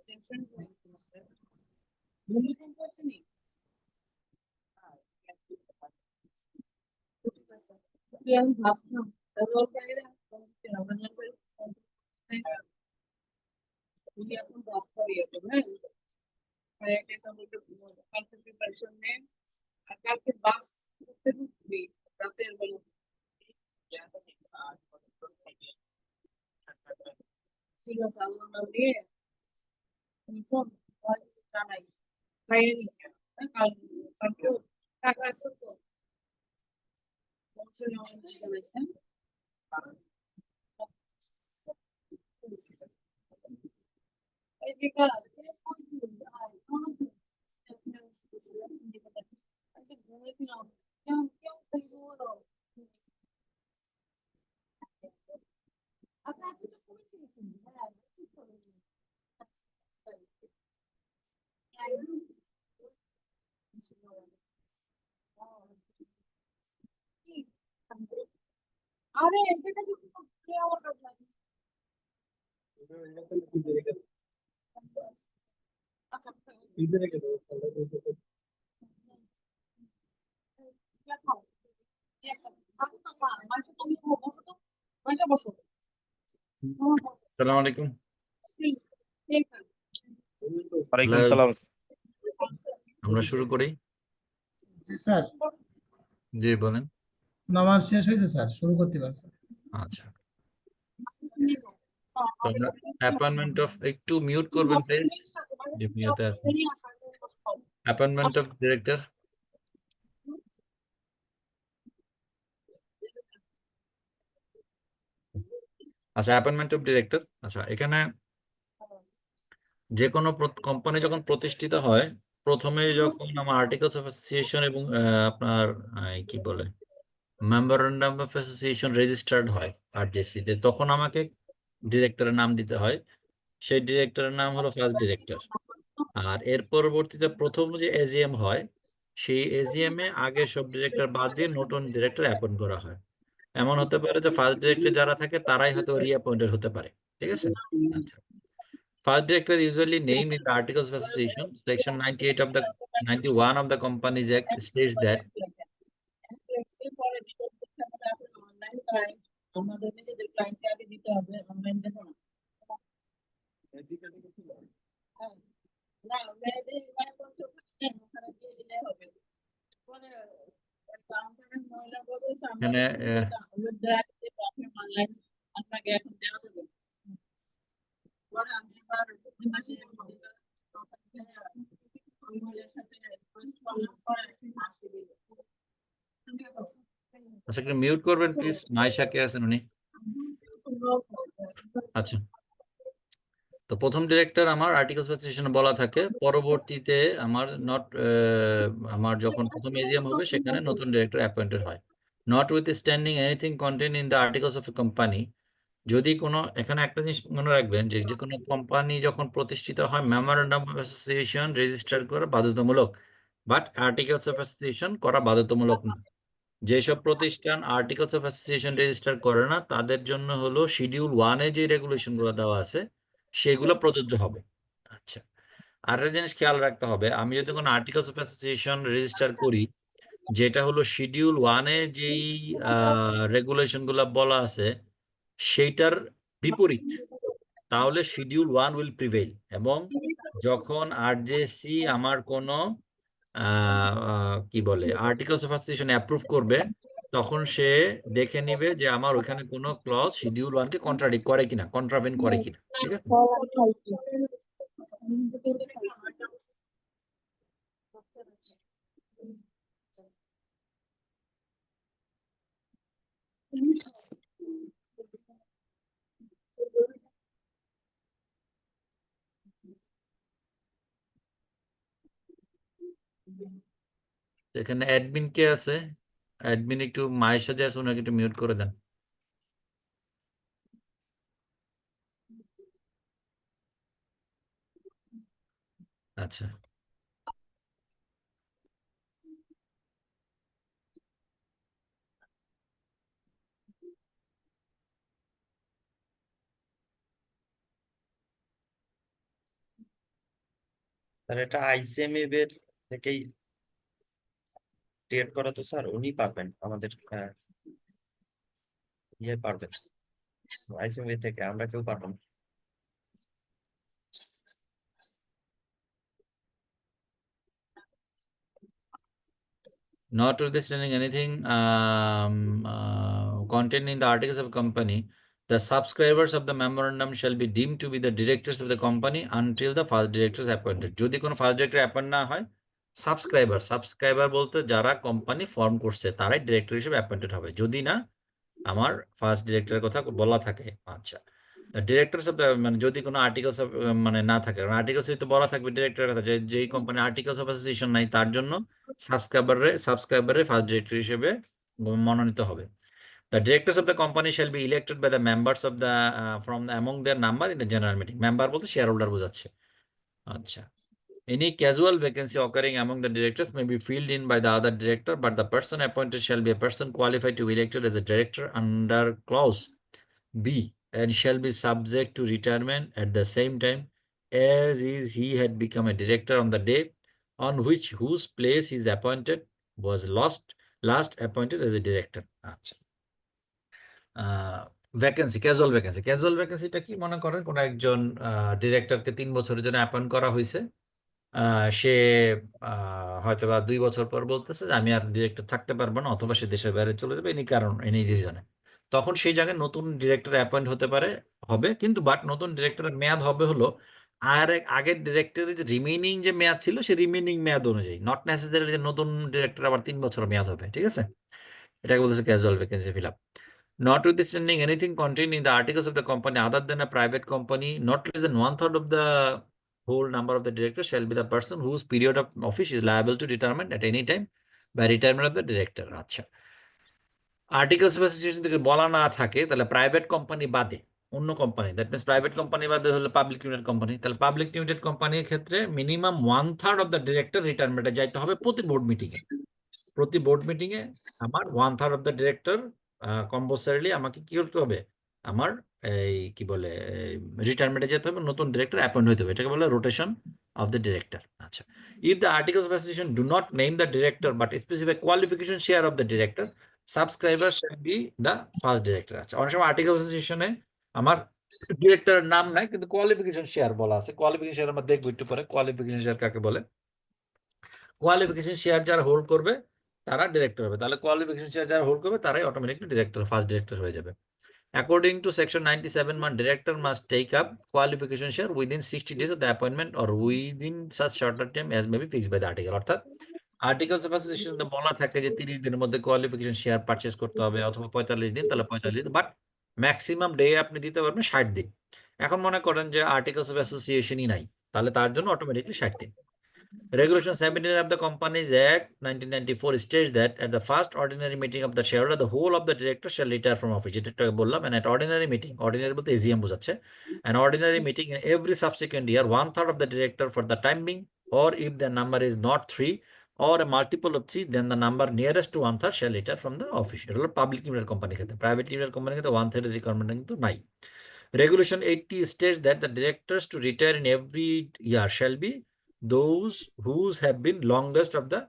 টেনশন করি তোমাকে। ভূমিকম্প আসেনি? তুই আমি ভাবছিলাম রেজাল্ট বাইরে রেজাল্ট বাইরে তুই এখন রাস্তা ইয়ে করবে, হ্যাঁ এটা বলতে কালকে প্রিপারেশন নে। আর কালকে বাস করতে ঢুকবি রাতের বেলা, ঠিক আছে আল্লাহ নাম নিয়ে তুমি ফোন জানাইস খাইয়ে নিস কালকে টাকা আছে তো অবশ্যই আমাদের জানাইছেন এই টিকা আরে এটা কিছু আমার কাছে আচ্ছা আসসালামু আলাইকুম ওয়ালাইকুম তাহলে সালাম। আমরা শুরু করি। জি স্যার, জি বলেন। নামাজ শেষ হয়েছে স্যার, শুরু করতে পারেন স্যার। আচ্ছা, তো আমরা অ্যাপয়েন্টমেন্ট অফ, একটু মিউট করবেন প্লিজ, ডিপিওতে আছেন। Appointment of director. আচ্ছা, অ্যাপয়েন্টমেন্ট অফ ডিরেক্টর। আচ্ছা, এখানে যে কোনো কোম্পানি যখন প্রতিষ্ঠিত হয়, প্রথমে যখন আমার আর্টিকেলস অফ অ্যাসোসিয়েশন এবং আপনার কি বলে মেমোরেন্ডাম অফ অ্যাসোসিয়েশন রেজিস্টার্ড হয় আরজেসি তে, তখন আমাকে ডিরেক্টরের নাম দিতে হয়। সেই ডিরেক্টরের নাম হলো ফার্স্ট ডিরেক্টর। আর এর পরবর্তীতে প্রথম যে এজিএম হয়, সেই এজিএম এ আগে সব ডিরেক্টর বাদ দিয়ে নতুন ডিরেক্টর অ্যাপয়েন্ট করা হয়। এমন হতে পারে যে ফার্স্ট ডিরেক্টর যারা থাকে তারাই হয়তো রিঅ্যাপয়েন্টেড হতে পারে। ঠিক আছে? আচ্ছা, first director usually named in the Articles of Association. Section 98 of the 91 of the Companies Act states that আমাদের নিজেদের ক্লায়েন্টকে আগে দিতে হবে অনলাইন দেখো না না মেয়েদের মানে বলছে ওখানে দিয়ে দিলে হবে মানে কাউন্টারের মহিলা বলতেছে আমরা এখানে অনলাইন আপনাকে এখন দেওয়া যাবে পরে আমি এবার দুই মাসের ওই মহিলার সাথে রিকোয়েস্ট করলাম পরে আসি দিল আচ্ছা, একটু মিউট করবেন প্লিজ, মাইশা কে আছেন উনি। আচ্ছা, তো প্রথম ডিরেক্টর আমার আর্টিকেলস অফ অ্যাসোসিয়েশনে বলা থাকে, পরবর্তীতে আমার যখন প্রথম এজিএম হবে সেখানে নতুন ডিরেক্টর অ্যাপয়েন্টেড হয়। Not with standing anything contain in the articles of a company, যদি কোনো, এখানে একটা জিনিস মনে রাখবেন যে যে কোনো কোম্পানি যখন প্রতিষ্ঠিত হয় মেমোরেন্ডাম অফ অ্যাসোসিয়েশন রেজিস্টার করা বাধ্যতামূলক, বাট আর্টিকেলস অফ অ্যাসোসিয়েশন করা বাধ্যতামূলক না। যেসব প্রতিষ্ঠান আর্টিকেলস অফ অ্যাসোসিয়েশন রেজিস্টার করে না তাদের জন্য হলো শিডিউল 1-এ যে রেগুলেশনগুলো দেওয়া আছে সেগুলো প্রযোজ্য হবে। আচ্ছা, আরেকটা জিনিস খেয়াল রাখতে হবে, আমি যদি কোনো আর্টিকেলস অফ অ্যাসোসিয়েশন রেজিস্টার করি যেটা হলো শিডিউল 1-এ যেই রেগুলেশনগুলো বলা আছে সেইটার বিপরীত, তাহলে শিডিউল 1 উইল প্রিভেইল। এবং যখন আরজেসি আমার কোনো কি বলে আর্টিকেলস অফ অ্যাসোসিয়েশন অ্যাপ্রুভ করবে, তখন সে দেখে নিবে যে আমার ওখানে কোনো ক্লজ শিডিউল 1-কে কন্ট্রাডিক্ট করে কিনা, কন্ট্রাভেন করে কিনা। ঠিক আছে? এখানে অ্যাডমিন কে আছে? অ্যাডমিন একটু মায়ের সাথে আছে, ওনাকে একটু মিউট করে দেন। আচ্ছা, স্যার এটা আইসিএমএব এর থেকেই ক্রিয়েট করা, তো স্যার উনি পারবেন আমাদের ইয়ে পারবেন আইসিএমএব থেকে, আমরা কেউ পারবো না। নটwithstanding anything contained in the articles of company, The subscribers of the memorandum shall be deemed to be the directors of the company until the first director is appointed. যদি কোনো ফার্স্ট ডিরেক্টর অ্যাপয়েন্ট না হয়, সাবস্ক্রাইবার বলতে যারা কোম্পানি ফর্ম করছে তারাই ডিরেক্টর হিসেবে অ্যাপয়েন্টেড হবে, যদি না আমার ফার্স্ট ডিরেক্টরের কথা বলা থাকে। আচ্ছা, ডিরেক্টরস অফ মানে যদি কোনো আর্টিকেলস মানে না থাকে, কারণ আর্টিকেলস তো বলা থাকবে ডিরেক্টরের কথা, যেই কোম্পানি আর্টিকেলস অফ অ্যাসোসিয়েশন নাই তার জন্য সাবস্ক্রাইবারে ফার্স্ট ডিরেক্টর হিসেবে মনোনীত হবে। The directors of the company shall be elected by the members of the from among their number in the general meeting. Member বলতে শেয়ার হোল্ডার বোঝাচ্ছে। আচ্ছা, any casual vacancy occurring among the directors may be filled in by the other director, but the person appointed shall be a person qualified to be elected as a director under clause B and shall be subject to retirement at the same time as is he had become a director on the day on which whose place is appointed was last appointed as a director. আচ্ছা, ক্যাজুয়াল ভ্যাকেন্সিটা কি, মনে করেন কোন একজন ডিরেক্টরকে 3 বছরের জন্য অ্যাপয়েন্ট করা হয়েছে, সে হয়তো বা 2 বছর পর বলতেছে যে আমি আর ডিরেক্টর থাকতে পারবো না, অথবা সে দেশের বাইরে চলে যাবে এনি রিজনে, তখন সেই জায়গায় নতুন ডিরেক্টর অ্যাপয়েন্ট হবে, কিন্তু বাট নতুন ডিরেক্টরের মেয়াদ হবে হলো আগের ডিরেক্টরের যে রিমেইনিং যে মেয়াদ ছিল সেই রিমেইনিং মেয়াদ অনুযায়ী, নট নেসেসারি যে নতুন ডিরেক্টর আবার 3 বছর মেয়াদ হবে। ঠিক আছে, এটাকে বলতেছে casual vacancy fill up. Notwithstanding anything contained in the articles of the company other than a private company, not less than 1/3 of the whole number of the directors shall be the person whose period of office is liable to retirement at any time by retirement of the director. আচ্ছা, আর্টিকেলস অফ অ্যাসোসিয়েশন থেকে বলা না থাকে তাহলে প্রাইভেট কোম্পানি বাদে অন্য company, that means private company বাদে হলো পাবলিক লিমিটেড কোম্পানি, তাহলে পাবলিক লিমিটেড কোম্পানির ক্ষেত্রে মিনিমাম 1/3 অফ দ্য ডিরেক্টর রিটায়ারমেন্টে যাইতে হবে প্রতি বোর্ড মিটিং এ আমার 1/3 অফ দ্য ডিরেক্টর কম্পালসারিলি আমাকে কি করতে হবে, আমার এই কি বলে রিটায়ারমেন্টে যেতে হবে, নতুন ডিরেক্টর অ্যাপয়েন্ট হতে হবে, এটাকে বলে রোটেশন অফ দ্য ডিরেক্টর। আচ্ছা, if the articles of association do not name the director but specify qualification share of the director, subscriber shall be the first director. আচ্ছা, অনেক সময় আর্টিকেল অ্যাসোসিয়েশনে আমার ডিরেক্টরের নাম নাই কিন্তু কোয়ালিফিকেশন শেয়ার বলা আছে, কোয়ালিফিকেশন শেয়ার আমরা দেখবো একটু পরে, কোয়ালিফিকেশন শেয়ার কাকে বলে। কোয়ালিফিকেশন শেয়ার যারা হোল্ড করবে তারা ডিরেক্টর হবে, তাহলে কোয়ালিফিকেশন শেয়ার যারা হোল্ড করবে তারাই অটোমেটিকলি ডিরেক্টর, ফার্স্ট ডিরেক্টর হয়ে যাবে। According to section 97, one director must take up qualification share within 60 days of the appointment or within such shorter time as may be fixed by the article. অর্থাৎ আর্টিকেলস অফ অ্যাসোসিয়েশন বলা থাকে যে 30 দিনের মধ্যে কোয়ালিফিকেশন শেয়ার পারচেজ করতে হবে, অথবা 45 দিন, তাহলে 45 দিন, বাট ম্যাক্সিমাম ডে আপনি দিতে পারবেন 60 দিন। এখন মনে করেন যে আর্টিকেলস অফ অ্যাসোসিয়েশনই নাই, তাহলে তার জন্য অটোমেটিকলি 60 দিন। Regulation 17 of the Companies Act 1994 states that at the first ordinary meeting of the shareholder, the whole of the directors shall retire from office. যেটা বললাম, and at ordinary meeting, ordinary বলতে AGM বোঝাচ্ছে, an ordinary meeting in every subsequent year, 1/3 of the director for the time being, or if the number is not 3 or a multiple of 3, then the number nearest to 1/3 shall retire from the office. এটা হলো পাবলিক লিমিটেড কোম্পানির ক্ষেত্রে। প্রাইভেট লিমিটেড কোম্পানির ক্ষেত্রে 1/3 এর রিকোয়ারমেন্ট কিন্তু নাই। Regulation 80 states that the directors to retire in every year shall be those whose have been longest of the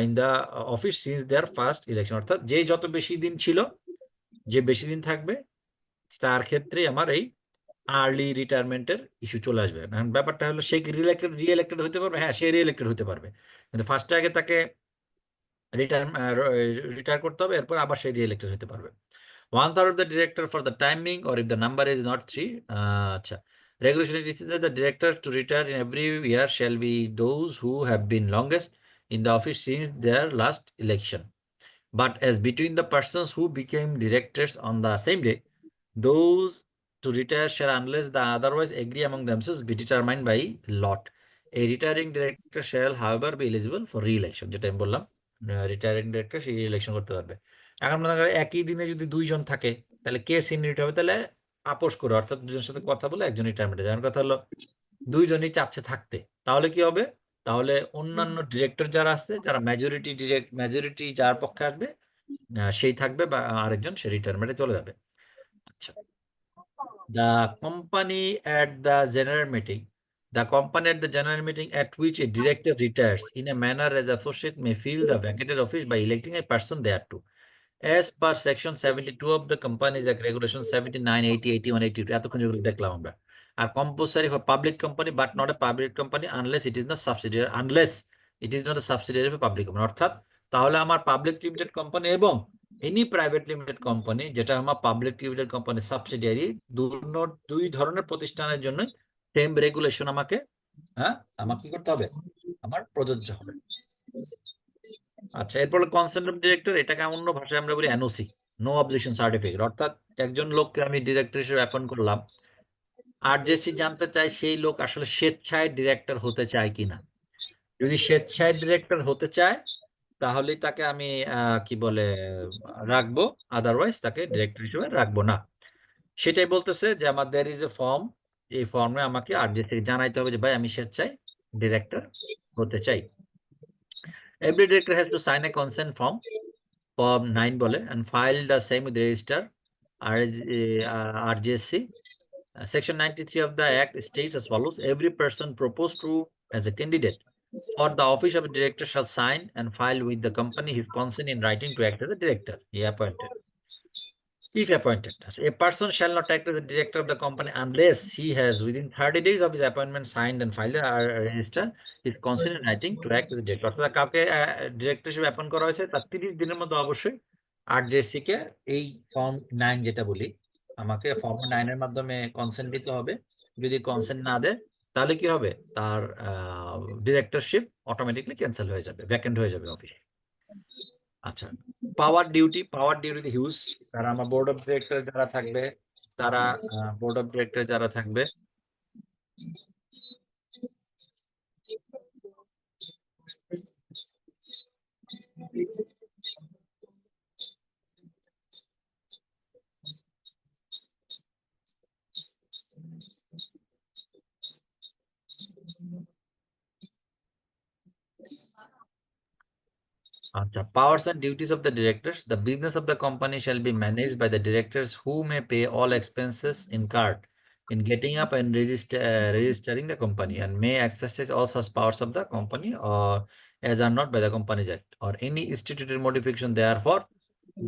in the office since their first election. অর্থাৎ যে যত বেশি দিন ছিল, যে বেশি দিন থাকবে, তার ক্ষেত্রে আমার এই আর্লি রিটায়ারমেন্টের ইস্যু চলে আসবে। এখন ব্যাপারটা হলো সে কি রিএলেক্টেড হতে পারবে? হ্যাঁ, সে রিএলেক্টেড হতে পারবে, কিন্তু ফার্স্টে আগে তাকে রিটায়ার করতে হবে, এরপর আবার সে রিএলেক্টেড হতে পারবে। 1/3 of the director for the timing, or if the number is not 3. আচ্ছা, regulation is that the directors to retire in every year shall be those who have been longest in the office since their last election. But as between the persons who became directors on the same day, those to retire shall, unless the otherwise agree among themselves, be determined by lot. A retiring director shall, however, be eligible for re-election. যেটা আমি বললাম, রিটায়ারিং ডিরেক্টর সে রি-ইলেকশন করতে পারবে। এখন মনে করেন একই দিনে যদি 2 জন থাকে, তাহলে কে সিনিয়রিটি হবে? তাহলে আপোষ করে, অর্থাৎ দুজনের সাথে কথা বলে একজন রিটায়ারমেন্টে যাওয়ার কথা হলো 2 জনই চাচ্ছে থাকতে, তাহলে কি হবে? তাহলে অন্যান্য ডিরেক্টর যারা আছে, যারা মেজরিটি যার পক্ষে আসবে সেই থাকবে, বা আরেকজন সে রিটায়ারমেন্টে চলে যাবে। আচ্ছা, the company at the general meeting at which a director retires in a manner as aforesaid may fill the vacated office by electing a person thereto, as per section 72 of the Companies Act, regulation 79, 80, 81, 82 এতক্ষণ যেগুলো দেখলাম আমরা, আর compulsory for public company but not a public company unless it is not subsidiary of a public company। অর্থাৎ তাহলে আমার পাবলিক লিমিটেড কোম্পানি এবং এনি প্রাইভেট লিমিটেড কোম্পানি যেটা আমার পাবলিক লিমিটেড কোম্পানি সাবসিডিয়ারি, দুই ধরনের প্রতিষ্ঠানের জন্য সেম রেগুলেশন আমাকে কি করতে হবে, আমার প্রযোজ্য হবে। আচ্ছা, এরপর কনসেন্ট অফ ডিরেক্টর, এটাকে অন্য ভাষায় আমরা বলি এনওসি, নো অবজেকশন সার্টিফিকেট। অর্থাৎ একজন লোককে আমি ডিরেক্টর হিসেবে অ্যাপয়েন্ট করলাম, আরজেসি জানতে চাই সেই লোক আসলে স্বেচ্ছায় ডিরেক্টর হতে চায় কিনা। যদি স্বেচ্ছায় ডিরেক্টর হতে চায় তাহলে তাকে আমি কি বলে রাখবো, আদারওয়াইজ তাকে ডিরেক্টর হিসেবে রাখবো না। সেটাই বলতেছে যে আমার দেয়ার ইজ এ ফর্ম, এই ফর্মে আমাকে আরজেসি জানাইতে হবে যে ভাই আমি স্বেচ্ছায় ডিরেক্টর হতে চাই। Every director has to sign a consent form, form 9 বলে, and file the same with register RJC. Section 93 of the Act states as follows: every person proposed to as a candidate for the office of a director shall sign and file with the company his consent in writing to act as a director he appointed. If appointed, a person shall not act as a director of the company unless he has within 30 days of his appointment signed and filed the register his consent in writing to act as a director. অর্থাৎ কাউকে ডিরেক্টর হিসেবে অ্যাপয়েন্ট করা হয়েছে তার 30 দিনের মধ্যে অবশ্যই আরজেসি কে এই ফর্ম 9 যেটা বলি, আমাকে ফর্ম 9 এর মাধ্যমে কনসেন্ট দিতে হবে। যদি কনসেন্ট না দেয় তাহলে কি হবে, তার ডিরেক্টরশিপ অটোমেটিকলি ক্যান্সেল হয়ে যাবে, ভ্যাকেন্ট হয়ে যাবে অফিস। আচ্ছা, পাওয়ার ডিউটি হিউজ। তারা আমার বোর্ড অফ ডিরেক্টর যারা থাকবে, তারা বোর্ড অফ ডিরেক্টর যারা থাকবে powers and duties of the directors. The business of the company shall be managed by the directors, who may pay all expenses incurred in getting up and registering the company, and may exercise all such powers of the company or as are not by the Companies Act or any statutory modification. Therefore,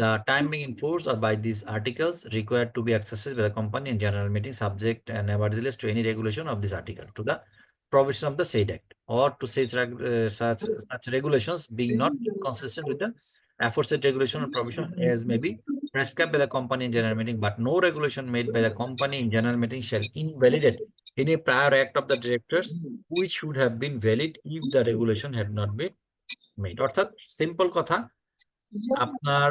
the time being enforced or by these articles required to be exercised by the company in general meeting, subject and nevertheless to any regulation of this article, to the provision of the said act, or to such regulations being not consistent with the aforesaid regulation or provisions as may be prescribed by the company in general meeting, but no regulation made by the company in general meeting shall invalidate any prior act of the directors which should have been valid if the regulation had not been made. অর্থাৎ সিম্পল কথা, আপনার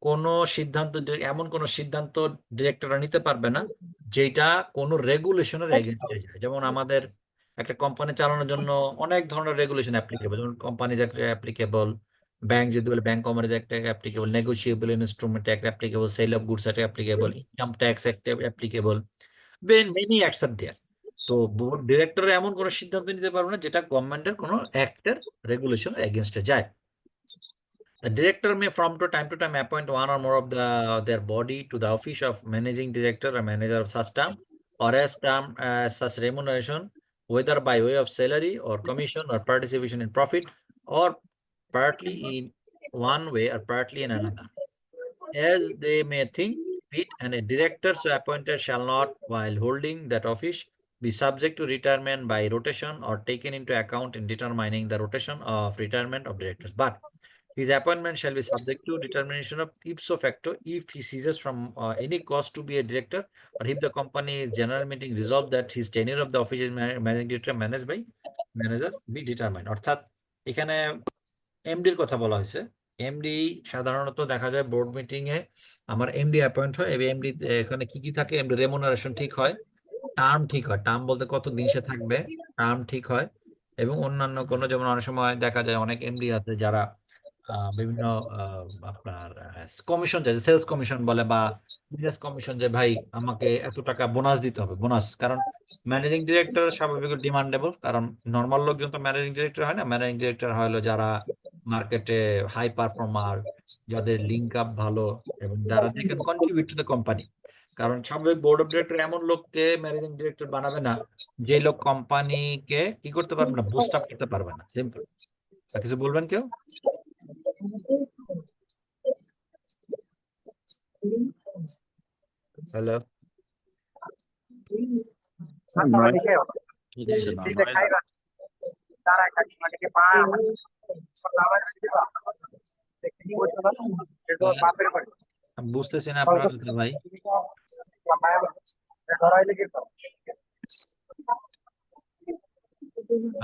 কোন সিদ্ধান্ত, এমন কোন সিদ্ধান্ত ডিরেক্টররা নিতে পারবে না যেটা কোন রেগুলেশনের এগেইনস্টে যায়। যেমন আমাদের একটা কোম্পানি চালানোর জন্য অনেক ধরনের রেগুলেশন অ্যাপ্লিকেবল, যেমন কোম্পানিজ অ্যাক্ট অ্যাপ্লিকেবল, ব্যাংক যদি বলে bank commerce act applicable, negotiable instrument act applicable, sale of goods act applicable, income tax act applicable, many acts are there. তো বোর্ড ডিরেক্টর এমন কোন সিদ্ধান্ত নিতে পারবে না যেটা গভর্নমেন্টের কোন অ্যাক্টের রেগুলেশনের এগেইনস্টে যায়। The director may from time to time appoint one or more of their body to the office of managing director or manager of such term or as term such remuneration, whether by way of salary or commission or participation in profit, or partly in one way or partly in another, as they may think fit. And a director so appointed shall not, while holding that office, be subject to retirement by rotation or taken into account in determining the rotation of retirement of directors, but his appointment shall be subject to determination of ipso facto if he ceases from any cause to be a director, or if the company's general meeting resolved that his tenure of the office is managing director managed by manager be determined. অর্থাৎ এখানে এমডির কথা বলা হয়েছে। এমডি সাধারণত দেখা যায় বোর্ড মিটিং এ আমার এমডি অ্যাপয়েন্ট হয়, এমডি এখানে কি কি থাকে, এমডি রেমুনারেশন ঠিক হয়, টার্ম ঠিক হয়, টার্ম বলতে কত দিন সে থাকবে, টার্ম ঠিক হয়, এবং অন্যান্য কোনো, যেমন অনেক সময় দেখা যায় অনেক এমডি আছে যারা বিভিন্ন আপনার কমিশন চাই, সেলস কমিশন বলে বা বিজনেস কমিশন, যে ভাই আমাকে এত টাকা বোনাস দিতে হবে, বোনাস। কারণ ম্যানেজিং ডিরেক্টর স্বাভাবিক ডিমান্ডেবল, কারণ নর্মাল লোকজন তো ম্যানেজিং ডিরেক্টর হয় না। ম্যানেজিং ডিরেক্টর হলো যারা মার্কেটে হাই পারফর্মার, যাদের লিঙ্ক আপ ভালো এবং যারা they can contribute to the company. কারণ স্বাভাবিক বোর্ড অফ ডিরেক্টর এমন লোককে ম্যানেজিং ডিরেক্টর বানাবে না যে লোক কোম্পানিকে কি করতে পারবে না, বুস্ট আপ করতে পারবে না। সিম্পল। কিছু বলবেন কেউ? হ্যালো, আমি বুঝতেছি না আপনার কথা ভাই।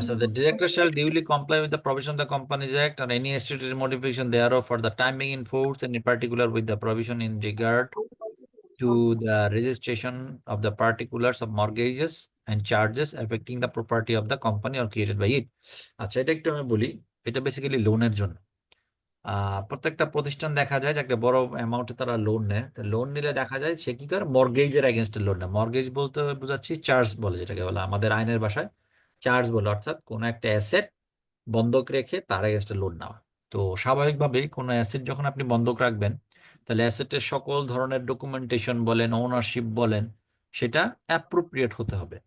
So the director shall duly comply with the provision of the Companies Act or any statutory modification thereof for the time being in force, and in particular with the provision in regard to the registration of the particulars of mortgages and charges affecting the property of the company or created by it. আচ্ছা, এটা একটু আমি বলি, এটা বেসিক্যালি লোনের জন্য। প্রত্যেকটা প্রতিষ্ঠান দেখা যায় যে একটা বড় অ্যামাউন্টে তারা লোন নেয়। তো লোন নিলে দেখা যায় সে কি করে, মর্গেজের এগেনস্টে লোন নেয়। মর্গেজ বলতে বোঝাচ্ছি চার্জ বলে, যেটাকে বলে আমাদের আইনের ভাষায় চার্জ বলে, অর্থাৎ কোনো একটা অ্যাসেট বন্ধক রেখে তার এগেনস্টে লোন নেওয়া। তো স্বাভাবিকভাবেই কোনো অ্যাসেট যখন আপনি বন্ধক রাখবেন, তাহলে অ্যাসেটের সকল ধরনের ডকুমেন্টেশন বলেন, ওনারশিপ বলেন, সেটা অ্যাপ্রোপ্রিয়েট হতে হবে।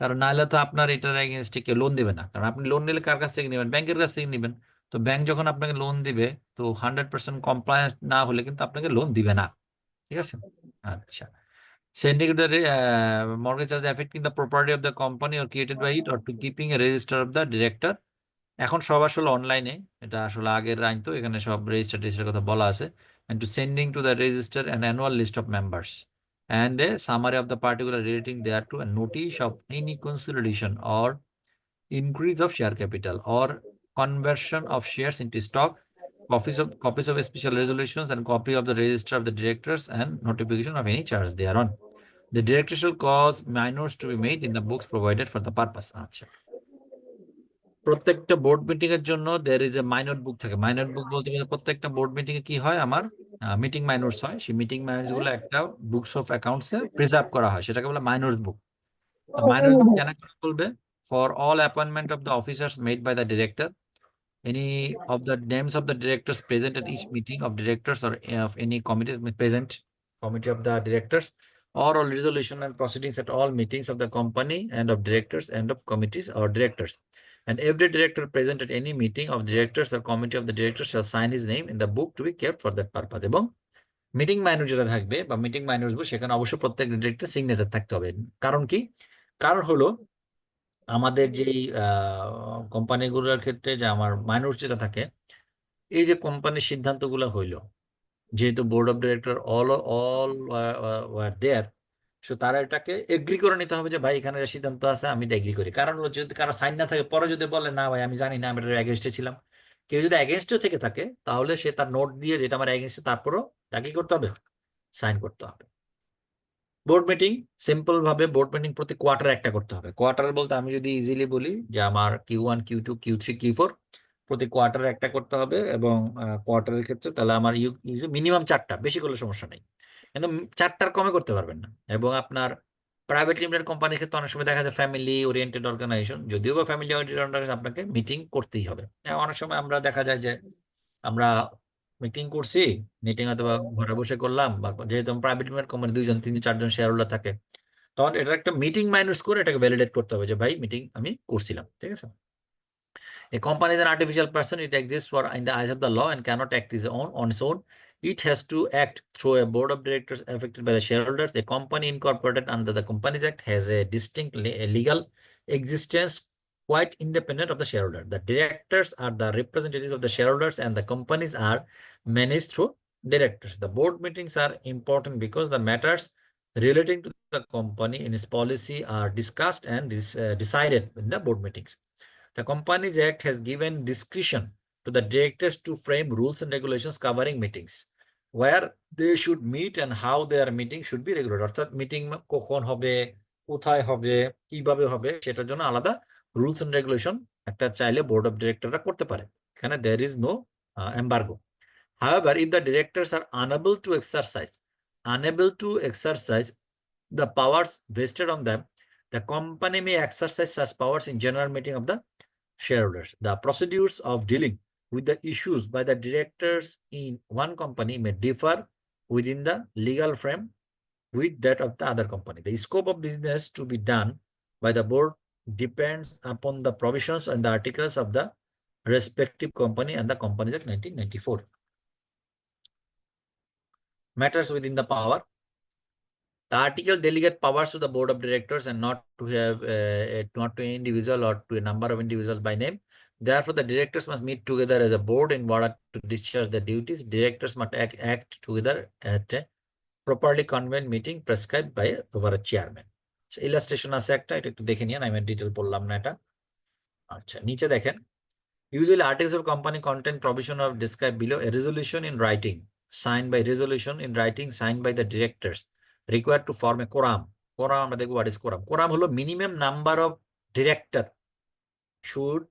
কারণ নাহলে তো আপনার এটার এগেনস্টে কেউ লোন দেবে না। কারণ আপনি লোন নিলে কার কাছ থেকে নেবেন? ব্যাংকের কাছ থেকে নেবেন। তো ব্যাংক যখন আপনাকে লোন দিবে, তো 100% কমপ্লায়েন্স না হলে কিন্তু আপনাকে লোন দিবে না। ঠিক আছে? আচ্ছা, sending the mortgage charge affecting the property of the company or created by it or to keeping a register of the director. এখন সব আসলে অনলাইনে, এটা আসলে আগের আইন, তো এখানে সব রেজিস্টার কথা বলা আছে। and to sending to the register an annual list of members and a summary of the particular relating thereto, a notice of any consolidation or increase of share capital or conversion of shares into stock, copies of special resolutions and copy of the register of the directors and notification of any charge thereon. The director shall cause minors to be made in the books provided for the purpose. আচ্ছা, প্রত্যেকটা বোর্ড মিটিং এর জন্য there is a minor book থাকে। মাইনর বুক বলতে গেলে প্রত্যেকটা বোর্ড মিটিং এ কি হয়, আমার মিটিং মাইনরস হয়। সেই মিটিং মাইনরস গুলো একটা books of accounts A preserve করা হয়, সেটাকে বলে মাইনরস বুক। The minors book কেন বলবে? For all appointment of the officers made by the director, any of the names of the directors present at each meeting of directors or of any committee present committee of the directors, or all resolution and proceedings at all meetings of the company and of directors and of committees or directors. And every director present at any meeting of directors or committee of the directors shall sign his name in the book to be kept for that purpose. এবং মিটিং মাইনর যেটা থাকবে বা মিটিং মাইনরস বুক, সেখানে অবশ্যই প্রত্যেক ডিরেক্টর সিগনেচার থাকতে হবে। কারণ কি? কারণ হলো আমাদের যেই কোম্পানিগুলোর ক্ষেত্রে যে আমার মাইনর যেটা থাকে, এই যে কোম্পানির সিদ্ধান্তগুলো হইলো, যেহেতু board of director all were there, so তারা এটাকে এগ্রি করে নিতে হবে যে ভাই এখানে যে সিদ্ধান্ত আছে আমি এটা এগ্রি করি। কারণ হলো যদি কারো সাইন না থাকে, পরে যদি বলে না ভাই আমি জানি না, আমি এটার এগেনস্টে ছিলাম, কেউ যদি এগেনস্টে থেকে থাকে, তাহলে সে তার নোট দিয়ে যেটা আমার এগেনস্টে, তারপরও তাকে কি করতে হবে? সাইন করতে হবে। বোর্ড মিটিং সিম্পল ভাবে, বোর্ড মিটিং প্রতি কোয়ার্টারে একটা করতে হবে। কোয়ার্টার বলতে আমি যদি ইজিলি বলি যে আমার Q1 Q2 Q3 Q4 প্রতি কোয়ার্টারে একটা করতে হবে। এবং কোয়ার্টারের ক্ষেত্রে তাহলে আমার মিনিমাম 4টা, বেশি করলে সমস্যা নেই, কিন্তু 4টার কমে করতে পারবেন না। এবং আপনার প্রাইভেট লিমিটেড কোম্পানির ক্ষেত্রে অনেক সময় দেখা যায় ফ্যামিলি ওরিয়েন্টেড অর্গানাইজেশন, যদিও বা ফ্যামিলি ওরিয়েন্টেড অর্গানাইজেশন আপনাকে মিটিং করতেই হবে। অনেক সময় আমরা দেখা যায় যে আমরা মিটিং করছি, মিটিং অথবা ঘরে বসে করলাম, বা যেহেতু প্রাইভেট লিমিটেড কোম্পানি 2জন 3জন 4জন শেয়ার হোল্ডার থাকে, তখন এটা একটা মিটিং মাইনাস করে এটাকে ভ্যালিডেট করতে হবে যে ভাই মিটিং আমি করছিলাম। ঠিক আছে? A company is an artificial person. It exists for in the eyes of the law and cannot act on its own. It has to act through a board of directors affected by the shareholders. A company incorporated under the Companies Act has a distinct legal existence quite independent of the shareholder. The directors are the representatives of the shareholders and the companies are managed through directors. The board meetings are important because the matters relating to the company and its policy are discussed and decided in the board meetings. The Companies Act has given discretion to the directors to frame rules and regulations covering meetings, where they should meet and how their meeting should be regulated. অর্থাৎ মিটিং কখন হবে, কোথায় হবে, কিভাবে হবে, সেটার জন্য আলাদা রুলস এন্ড রেগুলেশন একটা চাইলে বোর্ড অফ ডিরেক্টররা করতে পারে। এখানে there is no embargo. However, if the directors are unable to exercise the powers vested on them, the company may exercise such powers in general meeting of the shareholders. The procedures of dealing with the issues by the directors in one company may differ within the legal frame with that of the other company. The scope of business to be done by the board depends upon the provisions and the articles of the respective company and the Companies Act 1994. Matters within the power. The article delegate powers to the board of directors and not to have not to an individual or to a number of individuals by name. Therefore, the directors must meet together as a board in order to discharge their duties. Directors must act together at a properly convened meeting prescribed by over a chairman. Illustration আছে একটা, এটা একটু দেখে নিন, আমি ডিটেল বললাম না এটা। আচ্ছা, নিচে দেখেন, usually articles of company contain provision of described below a resolution in writing signed by the directors required to form a quorum. Quorum আমরা দেখব what is quorum. Quorum হলো minimum number of director should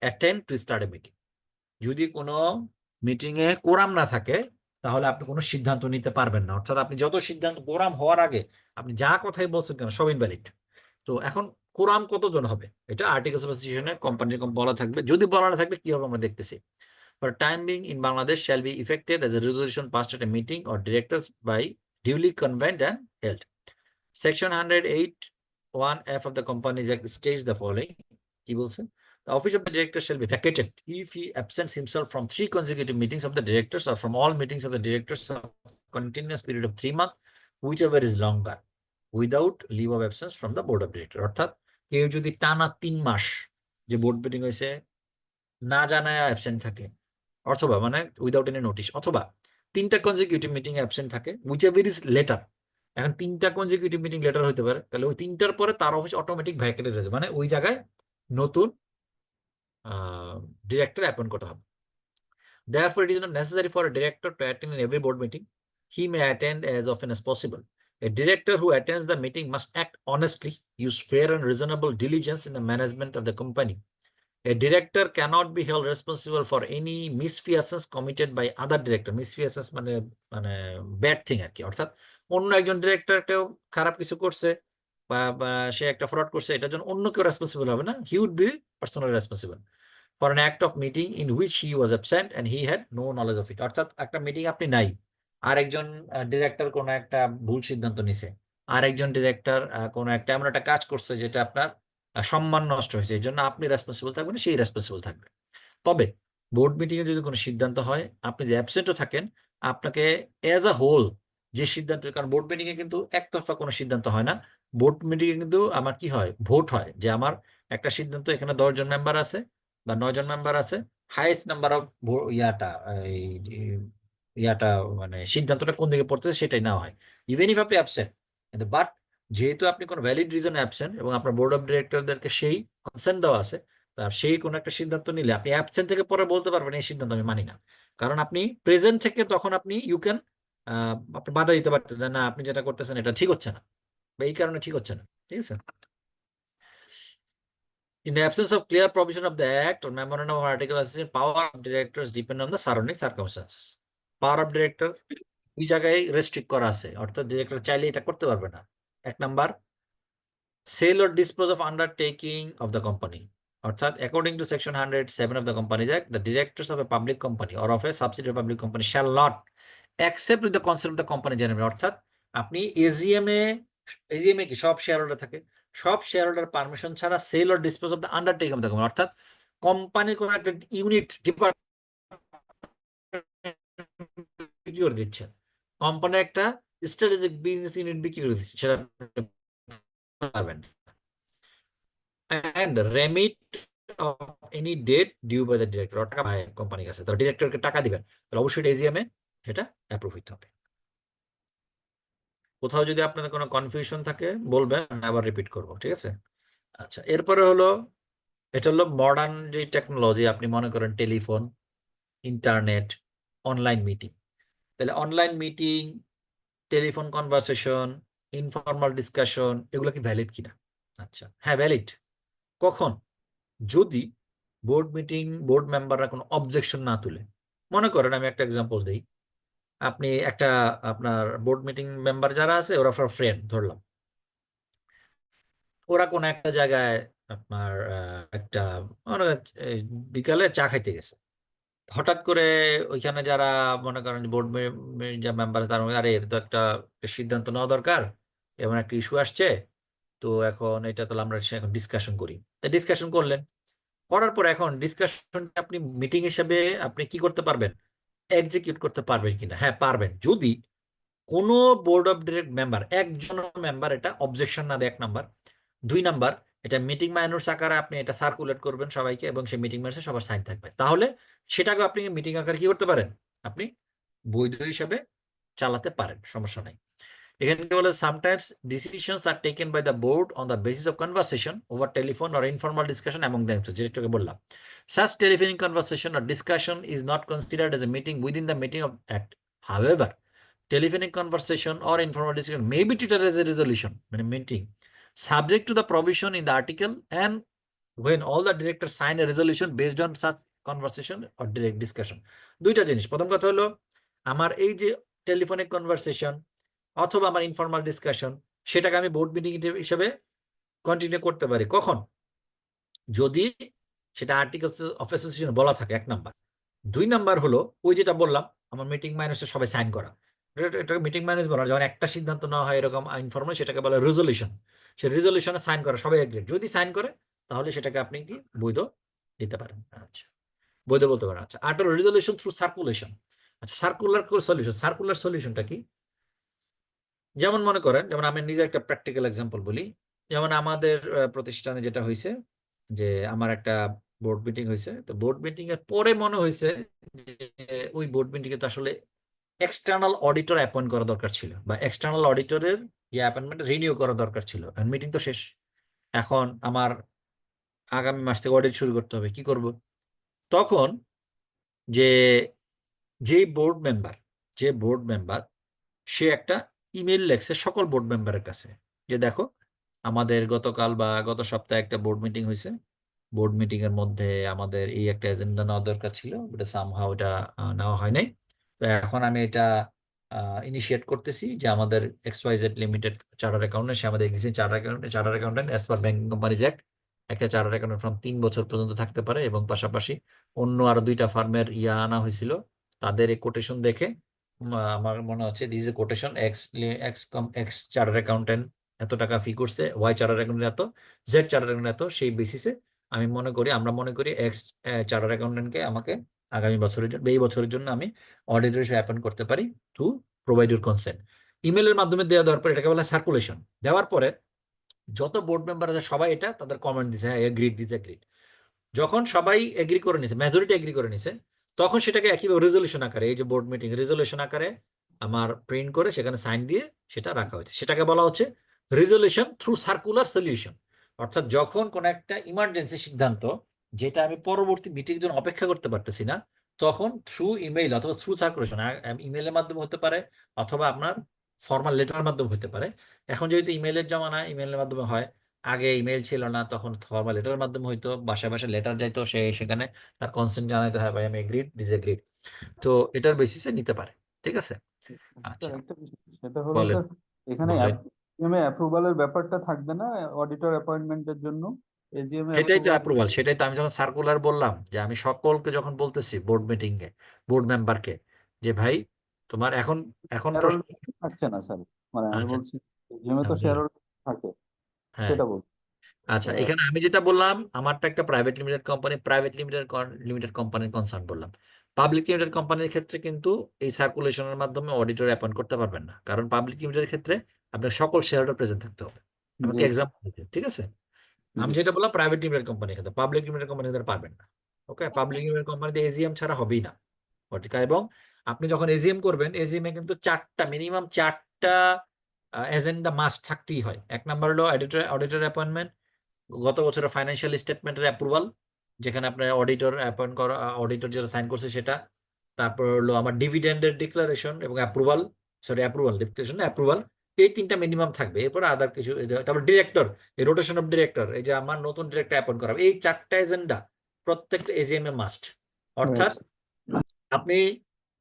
attend to start a meeting. যদি কোনো মিটিং এ কোরাম না থাকে তাহলে আপনি কোনো সিদ্ধান্ত নিতে পারবেন না। অর্থাৎ আপনি যত সিদ্ধান্ত, কোরাম হওয়ার আগে আপনি যা কথাই বলছেন কেন সব ইনভ্যালিড। তো এখন কোরাম কতজন হবে এটা আর্টিকেলস অফ অ্যাসোসিয়েশনে কোম্পানি বলা থাকবে। যদি বলা না থাকবে কি হবে আমরা দেখতেছি। For time being in Bangladesh shall be effected as a resolution passed at a meeting or directors by duly convened and held. Section 108(1)(f) of the Companies Act states the following. He will say, the office of the director shall be vacated if he absents himself from 3 consecutive meetings of the directors or from all meetings of the directors of continuous period of 3 months, whichever is longer, without leave of absence from the board of directors. অর্থাৎ কেউ যদি টানা 3 মাস যে বোর্ড মিটিং হয়েছে না জানায় অ্যাবসেন্ট থাকে, অথবা মানে উইদাউট এনি নোটিশ, অথবা 3টা কনজিকিউটিভ মিটিং এ অ্যাবসেন্ট থাকে, whichever is later. এখন 3টা কনজিকিউটিভ মিটিং লেটার হতে পারে, তাহলে ওই 3টার পরে তার অফিস অটোমেটিক ভ্যাকেটেড হয়ে যাবে, মানে ওই জায়গায় নতুন ডিরেক্টর অ্যাপয়েন্ট করতে হবে। Therefore, it is not necessary for a director to attend in every board meeting. He may attend as often as possible. A director who attends the meeting must act honestly, use fair and reasonable diligence in the management of the company. A director cannot be held responsible for any misfeasance committed by other director. Misfeasance মানে ব্যাড থিং আর কি, অর্থাৎ অন্য একজন ডিরেক্টর কেউ খারাপ কিছু করছে বা সে একটা ফ্রড করছে, এটার জন্য অন্য কেউ রেসপন্সিবল হবে না। He would be personally responsible for an act of meeting in which he was absent and he had no knowledge of it. অর্থাৎ একটা মিটিং আপনি নাই, আরেকজন ডিরেক্টর কোনো একটা ভুল সিদ্ধান্ত নিছে, আরেকজন ডিরেক্টর কোনো একটা এমন একটা কাজ করছে যেটা আপনার সম্মান নষ্ট হয়েছে, এই জন্য আপনি রেসপন্সিবল থাকবেন, সেই রেসপন্সিবল থাকবে। তবে বোর্ড মিটিং এ যদি কোনো সিদ্ধান্ত হয়, আপনি যে অ্যাবসেন্টও থাকেন, আপনাকে এজ আ হোল যে সিদ্ধান্ত, কারণ বোর্ড মিটিং এ কিন্তু একতরফা কোনো সিদ্ধান্ত হয় না, বোর্ড মিটিং এ কিন্তু আমার কি হয়, ভোট হয়, যে আমার একটা সিদ্ধান্ত, এখানে 10 জন মেম্বার আছে বা 9 জন মেম্বার আছে, হাইয়েস্ট নাম্বার অফ ইয়াটা মানে সিদ্ধান্তটা কোন দিকে পড়তেছে সেটাই নেওয়া হয়, ইভেন ইফ আপনি অ্যাবসেন্ট। কিন্তু বাট যেহেতু আপনি কোনো ভ্যালিড রিজন অ্যাবসেন্ট এবং আপনার বোর্ড অফ ডিরেক্টরদেরকে সেই কনসেন্ট দেওয়া আছে, সেই কোনো একটা সিদ্ধান্ত নিলে আপনি অ্যাবসেন্ট থেকে পরে বলতে পারবেন এই সিদ্ধান্ত আমি মানি না, কারণ আপনি প্রেজেন্ট থেকে তখন আপনি ইউ ক্যান আপনি বাধা দিতে পারতেন যে না আপনি যেটা করতেছেন এটা ঠিক হচ্ছে না, বা এই কারণে ঠিক হচ্ছে না, ঠিক আছে। In the absence of clear provision of the Act or memorandum of article association, power of directors depend on the surrounding circumstances. Power of director ওই জায়গায় রেস্ট্রিক্ট করা আছে, অর্থাৎ ডিরেক্টর চাইলে এটা করতে পারবে না। 1 number, sale or dispose of undertaking of the company, অর্থাৎ according to section 107 of the companies act, the directors of a public company or of a subsidiary public company shall not accept with the consent of the company general. অর্থাৎ আপনি এজিএম এ কি সব শেয়ার হোল্ডার থাকে, সব শেয়ার হোল্ডার পারমিশন ছাড়া sell or dispose of the undertaking of the company, অর্থাৎ কোম্পানির কোনো একটা ইউনিট ডিপার্টমেন্ট করে দিচ্ছে, কোম্পানির একটা স্ট্র্যাটেজিক বিজনেস ইউনিট বিক্রি করে দিচ্ছে, সেটা পারবেন। and remit of any debt due by the director, টাকা পায় কোম্পানির কাছে, তাহলে ডিরেক্টরকে টাকা দিবেন, তাহলে অবশ্যই এজিএম এ সেটা অ্যাপ্রুভ হতে হবে। কোথাও যদি আপনাদের কোনো কনফিউশন থাকে বলবেন, আমি আবার রিপিট করব, ঠিক আছে। আচ্ছা, এরপরে হলো এটা হলো মডার্ন যে টেকনোলজি, আপনি মনে করেন টেলিফোন, ইন্টারনেট, অনলাইন মিটিং, তাহলে online meeting, telephone conversation, informal discussion, এগুলো কি ভ্যালিড কিনা? আচ্ছা, হ্যাঁ ভ্যালিড। কখন? যদি বোর্ড মেম্বাররা কোনো অবজেকশন না তুলে। মনে করেন আমি একটা এক্সাম্পল দিই, আপনি একটা আপনার বোর্ড মিটিং মেম্বার যারা আছে ওরা ফ্রেন্ড ধরলাম, ওরা কোন একটা জায়গায় আপনার একটা বিকালে চা খাইতে গেছে, হঠাৎ করে ওইখানে যারা মনে করেন বোর্ড যা মেম্বার তার মধ্যে, আরে এর তো একটা সিদ্ধান্ত নেওয়া দরকার, এমন একটা ইস্যু আসছে, তো এখন এটা তো আমরা এখন ডিসকাশন করি, ডিসকাশন করলেন, করার পর এখন ডিসকাশন আপনি মিটিং হিসেবে আপনি কি করতে পারবেন, এক্সিকিউট করতে পারবেন কিনা? হ্যাঁ পারবেন, যদি কোনো বোর্ড অফ ডিরেক্ট মেম্বার, একজন মেম্বার এটা অবজেকশন না দেয়, 1 নাম্বার। 2 নাম্বার, এটা মিটিং মাইনস আকারে আপনি এটা সার্কুলেট করবেন সবাইকে, এবং সেই মিটিং মাইনসে সবার সাইন থাকবে, তাহলে সেটাকে আপনি মিটিং আকারে কি করতে পারেন, আপনি বৈধ হিসাবে চালাতে পারেন, সমস্যা নাই। এখানে কি বলে, sometimes decisions are taken by the board on the basis of conversation over telephone or informal discussion among them, যেটাকে বললাম। Such telephonic conversation or discussion is not considered as a meeting within the meeting of act. However, telephonic conversation or informal discussion may be treated as a resolution, meeting, subject to the provision in the article, and when all the directors sign a resolution based on such conversation or direct discussion. দুইটা জিনিস, প্রথম কথা হলো আমার এই যে টেলিফোনিক কনভারসেশন অথবা আমার ইনফর্মাল ডিসকাশন, সেটাকে আমি বোর্ড মিটিং হিসেবে কন্টিনিউ করতে পারি কখন, যদি সেটা আর্টিকেলস অফ অ্যাসোসিয়েশন বলা থাকে, 1 নাম্বার। 2 নাম্বার হলো ওই যেটা বললাম, আমার মিটিং মাইনাসে সবাই সাইন করা, এটাকে মিটিং মাইনাস বলা হয় যখন একটা সিদ্ধান্ত নেওয়া হয় এরকম ইনফরমাল, সেটাকে বলা রেজলিউশন। সেই রেজলিউশনে সাইন করা, সবাই এগ্রি, যদি সাইন করে তাহলে সেটাকে আপনি কি বৈধ দিতে পারেন। আচ্ছা, বৈধ বলতে পারেন। আচ্ছা, আর রেজলিউশন থ্রু সার্কুলেশন। আচ্ছা, সার্কুলার সলিউশন, সার্কুলার সলিউশনটা কি? যেমন মনে করেন, যেমন আমি নিজে একটা প্র্যাকটিক্যাল এক্সাম্পল বলি, যেমন আমাদের প্রতিষ্ঠানে যেটা হয়েছে যে আমার একটা বোর্ড মিটিং হয়েছে, তো বোর্ড মিটিং এর পরে মনে হয়েছে যে ওই বোর্ড মিটিং এ তো আসলে এক্সটার্নাল অডিটর অ্যাপয়েন্ট করা দরকার ছিল, বা এক্সটার্নাল অডিটরের অ্যাপয়েন্টমেন্ট রিনিউ করা দরকার ছিল। মিটিং তো শেষ, এখন আমার আগামী মাস থেকে অডিট শুরু করতে হবে, কি করব? তখন যে বোর্ড মেম্বার সে একটা ইমেল লেখছে সকল বোর্ড মেম্বারের কাছে যে দেখো, আমাদের গতকাল বা গত সপ্তাহে একটা বোর্ড মিটিং হয়েছে, বোর্ড মিটিং এর মধ্যে আমাদের এই একটা এজেন্ডা নেওয়া দরকার ছিল, এটা সামহাও এটা নেওয়া হয় নাই। তো এখন আমি এটা ইনিশিয়েট করতেছি যে আমাদের XYZ লিমিটেড চার্টার অ্যাকাউন্টে, সে আমাদের existing charter accountant as per banking companies act, একটা চার্টার অ্যাকাউন্টেন্ট ফ্রম 3 বছর পর্যন্ত থাকতে পারে, এবং পাশাপাশি অন্য আরো 2টা ফার্মের আনা হয়েছিল, তাদের এই কোটেশন দেখে আমার মনে হচ্ছে this a quotation, x charter accountant এত টাকা ফি করছে, ওয়াই চার্টার অ্যাকাউন্টেন্ট এত, জেড চার্টার অ্যাকাউন্টেন্ট এত, সেই বেসিসে আমরা মনে করি এক্স চার্টার অ্যাকাউন্টেন্টকে আমাকে আগামী বছরের জন্য, এই বছরের জন্য আমি অডিটর হিসেবে অ্যাপয়েন্ট করতে পারি, টু প্রোভাইড ইউর কনসেন্ট। ইমেলের মাধ্যমে দেওয়ার পর এটাকে বলা সার্কুলেশন। দেওয়ার পরে যত বোর্ড মেম্বার আছে সবাই এটা তাদের কমেন্ট দিছে, হ্যাঁ এগ্রিড, ডিসএগ্রিড। যখন সবাই এগ্রি করে নিছে, মেজরিটি এগ্রি করে নিছে, তখন সেটাকে একইভাবে রেজলিউশন আকারে, এই যে বোর্ড মিটিং রেজলিউশন আকারে আমার প্রিন্ট করে সেখানে সাইন দিয়ে সেটা রাখা হয়েছে, সেটাকে বলা হচ্ছে রেজলিউশন থ্রু সার্কুলার সলিউশন। অর্থাৎ যখন কোন একটা ইমার্জেন্সি সিদ্ধান্ত, যেটা আমি পরবর্তী মিটিং এর জন্য অপেক্ষা করতে পারতেছি না, তখন থ্রু ইমেইল অথবা থ্রু সার্কুলেশন, ইমেইলের মাধ্যমে হতে পারে অথবা আপনার ফর্মাল লেটারের মাধ্যমে হতে পারে। এখন যেহেতু ইমেইলের জমানা, ইমেইলের মাধ্যমে হয়, আগে ইমেইল ছিল না, তখন ফর্মাল লেটারের মাধ্যমে হইতো, বাসায় বাসায় লেটার যাইতো, সেখানে তার কনসেন্ট জানাইতে হয়, ভাই আমি এগ্রিড, ডিসএগ্রিড, তো এটার বেসিসে নিতে পারে। ঠিক আছে? আচ্ছা, স্যার একটা বিষয়, সেটা হলো বলেন স্যার এখানে বলেন। অ্যাপ্রুভালের ব্যাপারটা থাকবে না অডিটর অ্যাপয়েন্টমেন্টের জন্য? এজিএম সেটাই তো অ্যাপ্রুভাল, সেটাই তো আমি যখন সার্কুলার বললাম যে আমি সকলকে যখন বলতেছি বোর্ড মিটিং এ, বোর্ড মেম্বারকে, যে ভাই তোমার এখন প্রশ্ন থাকছে না স্যার, মানে আমি আচ্ছা, বলছি এজিএম এ তো হ্যাঁ, শেয়ার বলেন। থাকে, হ্যাঁ, সেটা বলছি। আচ্ছা, এখানে আমি যেটা বললাম আমারটা একটা প্রাইভেট লিমিটেড কোম্পানির কনসার্ন বললাম। পাবলিক লিমিটেড কোম্পানির ক্ষেত্রে কিন্তু এই সার্কুলেশনের মাধ্যমে অডিটর অ্যাপয়েন্ট করতে পারবেন না, কারণ পাবলিক লিমিটেডের ক্ষেত্রে আপনার সকল শেয়ার হোল্ডার প্রেজেন্ট থাকতে হবে। আমাকে জি এক্সাম্পল দিতে, ঠিক আছে? আমি যেটা বললাম প্রাইভেট লিমিটেড কোম্পানির ক্ষেত্রে, পাবলিক লিমিটেড কোম্পানির ক্ষেত্রে পারবেন না। ওকে, পাবলিক লিমিটেড কোম্পানিতে এজিএম ছাড়া হবেই না। এবং আপনি যখন এজিএম করবেন, এজিএম এ কিন্তু মিনিমাম চারটা এজেন্ডা মাস্ট থাকতেই হয়। 1 নাম্বার হলো অডিটর অ্যাপয়েন্টমেন্ট, গত বছরের ফাইন্যান্সিয়াল স্টেটমেন্টের অ্যাপ্রুভাল, যেখানে আপনার অডিটর অ্যাপয়েন্ট করা, অডিটর যেটা সাইন করছে সেটা। তারপর হলো আমার ডিভিডেন্ডের ডিক্লারেশন এবং অ্যাপ্রুভাল, অ্যাপ্রুভাল, এই 3টা মিনিমাম থাকবে। এরপর আদার কিছু, তারপর ডিরেক্টর, এই রোটেশন অফ ডিরেক্টর, এই যে আমার নতুন ডিরেক্টর অ্যাপয়েন্ট করা, এই 4টা এজেন্ডা প্রত্যেকটা এজিএম এ মাস্ট। অর্থাৎ আপনি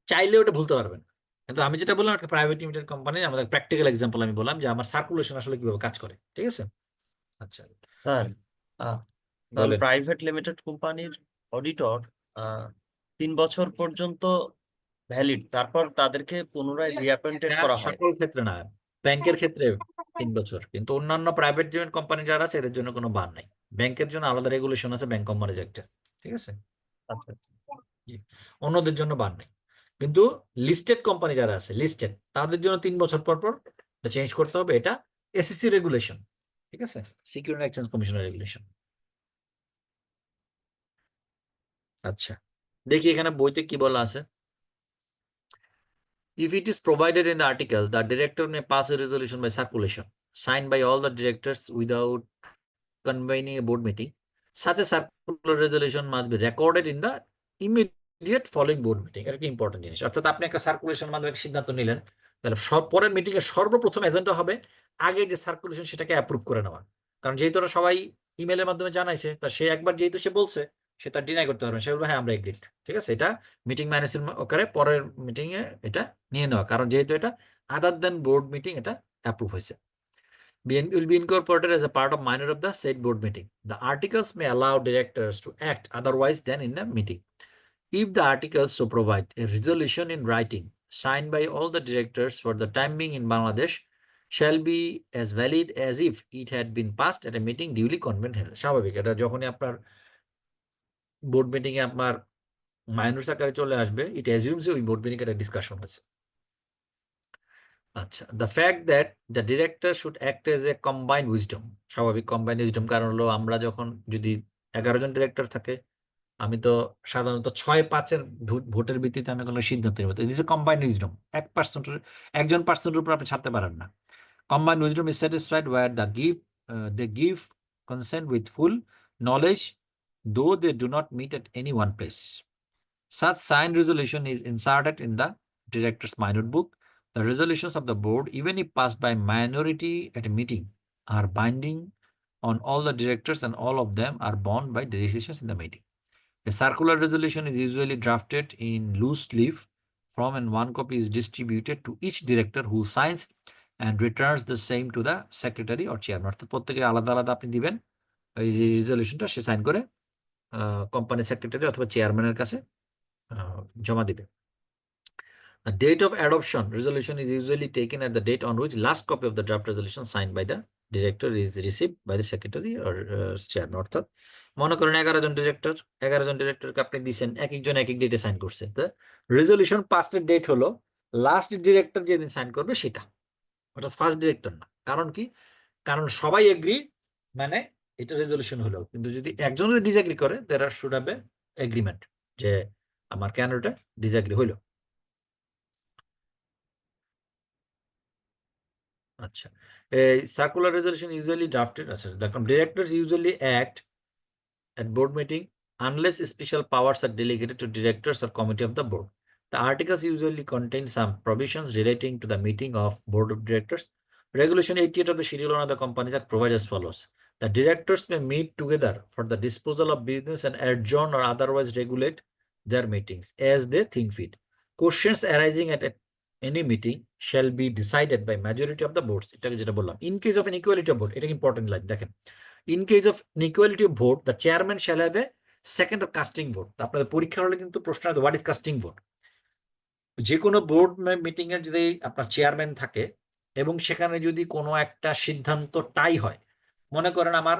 চাইলে ওটা ভুলতে পারবেন। কিন্তু আমি যেটা বললাম একটা প্রাইভেট লিমিটেড কোম্পানি, আমাদের প্র্যাকটিক্যাল এক্সাম্পল আমি বললাম যে আমার সার্কুলেশন আসলে কিভাবে কাজ করে। ঠিক আছে? আচ্ছা, স্যার তাহলে বলেন। প্রাইভেট লিমিটেড কোম্পানির অডিটর 3 বছর পর্যন্ত ভ্যালিড, তারপর তাদেরকে পুনরায় রিঅ্যাপয়েন্টেড এটা করা হয়। সকল ক্ষেত্রে না, ব্যাংকের ক্ষেত্রে 3 বছর, কিন্তু অন্যান্য প্রাইভেট লিমিটেড কোম্পানি যারা আছে এদের জন্য কোনো বান নাই। ব্যাংকের জন্য আলাদা রেগুলেশন আছে, ব্যাংক কোম্পানিজ একটা। ঠিক আছে? আচ্ছা জি। অন্যদের জন্য বান নাই, কিন্তু লিস্টেড কোম্পানি যারা আছে, লিস্টেড, তাদের জন্য 3 বছর পর পর চেঞ্জ করতে হবে। এটা এসএসসি রেগুলেশন। ঠিক আছে, সিকিউরিটি এক্সচেঞ্জ কমিশনের রেগুলেশন। আচ্ছা, দেখি এখানে বইতে কি বলা আছে। If it is provided in the article, the director may pass a resolution by circulation, signed by all the directors without convening a board meeting. Such a circular resolution must be recorded in the immediate following board meeting. এটা একটা ইম্পর্টেন্ট জিনিস। অর্থাৎ আপনি একটা সার্কুলেশন মাধ্যমে একটা সিদ্ধান্ত নিলেন, তাহলে পরের মিটিং এর সর্বপ্রথম এজেন্ডা হবে আগে যে সার্কুলেশন সেটাকে অ্যাপ্রুভ করে নেওয়া। কারণ যেহেতু ওরা সবাই ইমেলের মাধ্যমে জানাইছে, তা সে একবার যেহেতু সে বলছে, সে তার ডিনাই করতে পারবে না। সে বলবে হ্যাঁ আমরা এগ্রিড। ঠিক আছে, এটা মিটিং ম্যানেজের আকারে পরের মিটিং এ এটা নিয়ে নেওয়া, কারণ যেহেতু এটা আদার দেন বোর্ড মিটিং এটা অ্যাপ্রুভ হয়েছে। Will be incorporated as a part of minor of the said board meeting. The articles may allow directors to act otherwise than in the meeting. If the articles so provide, a resolution in writing signed by all the directors for the time being in Bangladesh shall be as valid as if it had been passed at a meeting duly convened held. স্বাভাবিক, এটা যখনই আপনার বোর্ড মিটিং এ আপনার মাইনর আকারে চলে আসবে, ইট অ্যাজিউমস ওই বোর্ড মিটিং একটা ডিসকাশন হয়েছে। আচ্ছা, the fact that the director should act as a combined wisdom, স্বাভাবিক কম্বাইন্ড উইজডম, কারণ হলো আমরা যখন যদি 11 জন ডিরেক্টর থাকে, আমি তো সাধারণত 6-5-এর ভোটের ভিত্তিতে আমি কোনো সিদ্ধান্ত নেব। দিস এ কম্বাইন্ড উইজডম, একজন পার্সনের উপর আপনি ছাড়তে পারেন না। Combined wisdom is satisfied where they give consent with full knowledge though they do not meet at any one place. Such signed resolution is inserted in the director's minute book. The resolutions of the board, even if passed by minority at a meeting, are binding on all the directors and all of them are bound by the decisions in the meeting. A circular resolution is usually drafted in loose leaf from and one copy is distributed to each director who signs and returns the same to the secretary or chairman. অর্থাৎ প্রত্যেকে আলাদা আলাদা আপনি দিবেন, এই যে রেজলিউশনটা সে সাইন করে কোম্পানি সেক্রেটারি অথবা চেয়ারম্যানের কাছে জমা দিবে। The date of adoption resolution is usually taken at the date on which last copy of the draft resolution signed by the director is received by the secretary or chairman. অর্থাৎ মনে করেন 11 জন ডিরেক্টরকে আপনি দিয়েছেন, এক একজন এক এক ডেটে সাইন করছে, তো রেজলিউশন পাস্টের ডেট হলো লাস্ট ডিরেক্টর যেদিন সাইন করবে সেটা, অর্থাৎ ফার্স্ট ডিরেক্টর না। কারণ কি? কারণ সবাই এগ্রি, মানে এটা রেজলিউশন হলো, কিন্তু যদি একজন যদি ডিসএগ্রি করে, there should have a agreement যে আমার কেন এটা ডিসএগ্রি হইলো। আচ্ছা, এই সার্কুলার রেজলিউশন ইউজুয়ালি ড্রাফটেড, আচ্ছা দেখুন, directors usually act at board meeting unless special powers are delegated to directors or committee of the board. The articles usually contain some provisions relating to the meeting of board of directors. Regulation 88 of the Schedule 1 of the Companies Act provides as follows. The directors may meet together for the disposal of business and adjourn or otherwise regulate their meetings as they think fit. Questions arising at any meeting shall be decided by majority of the boards. এটাকে যেটা বললাম, in case of inequality of vote, এটা ইম্পর্টেন্ট লাইন দেখেন, in case of inequality of vote, the chairman shall have a second or casting vote. আপনাদের পরীক্ষা হলে কিন্তু প্রশ্ন আছে, হোয়াট ইজ কাস্টিং ভোট? যে কোনো বোর্ড মিটিং এর যদি আপনার চেয়ারম্যান থাকে এবং সেখানে যদি কোনো একটা সিদ্ধান্ত টাই হয়, মনে করেন আমার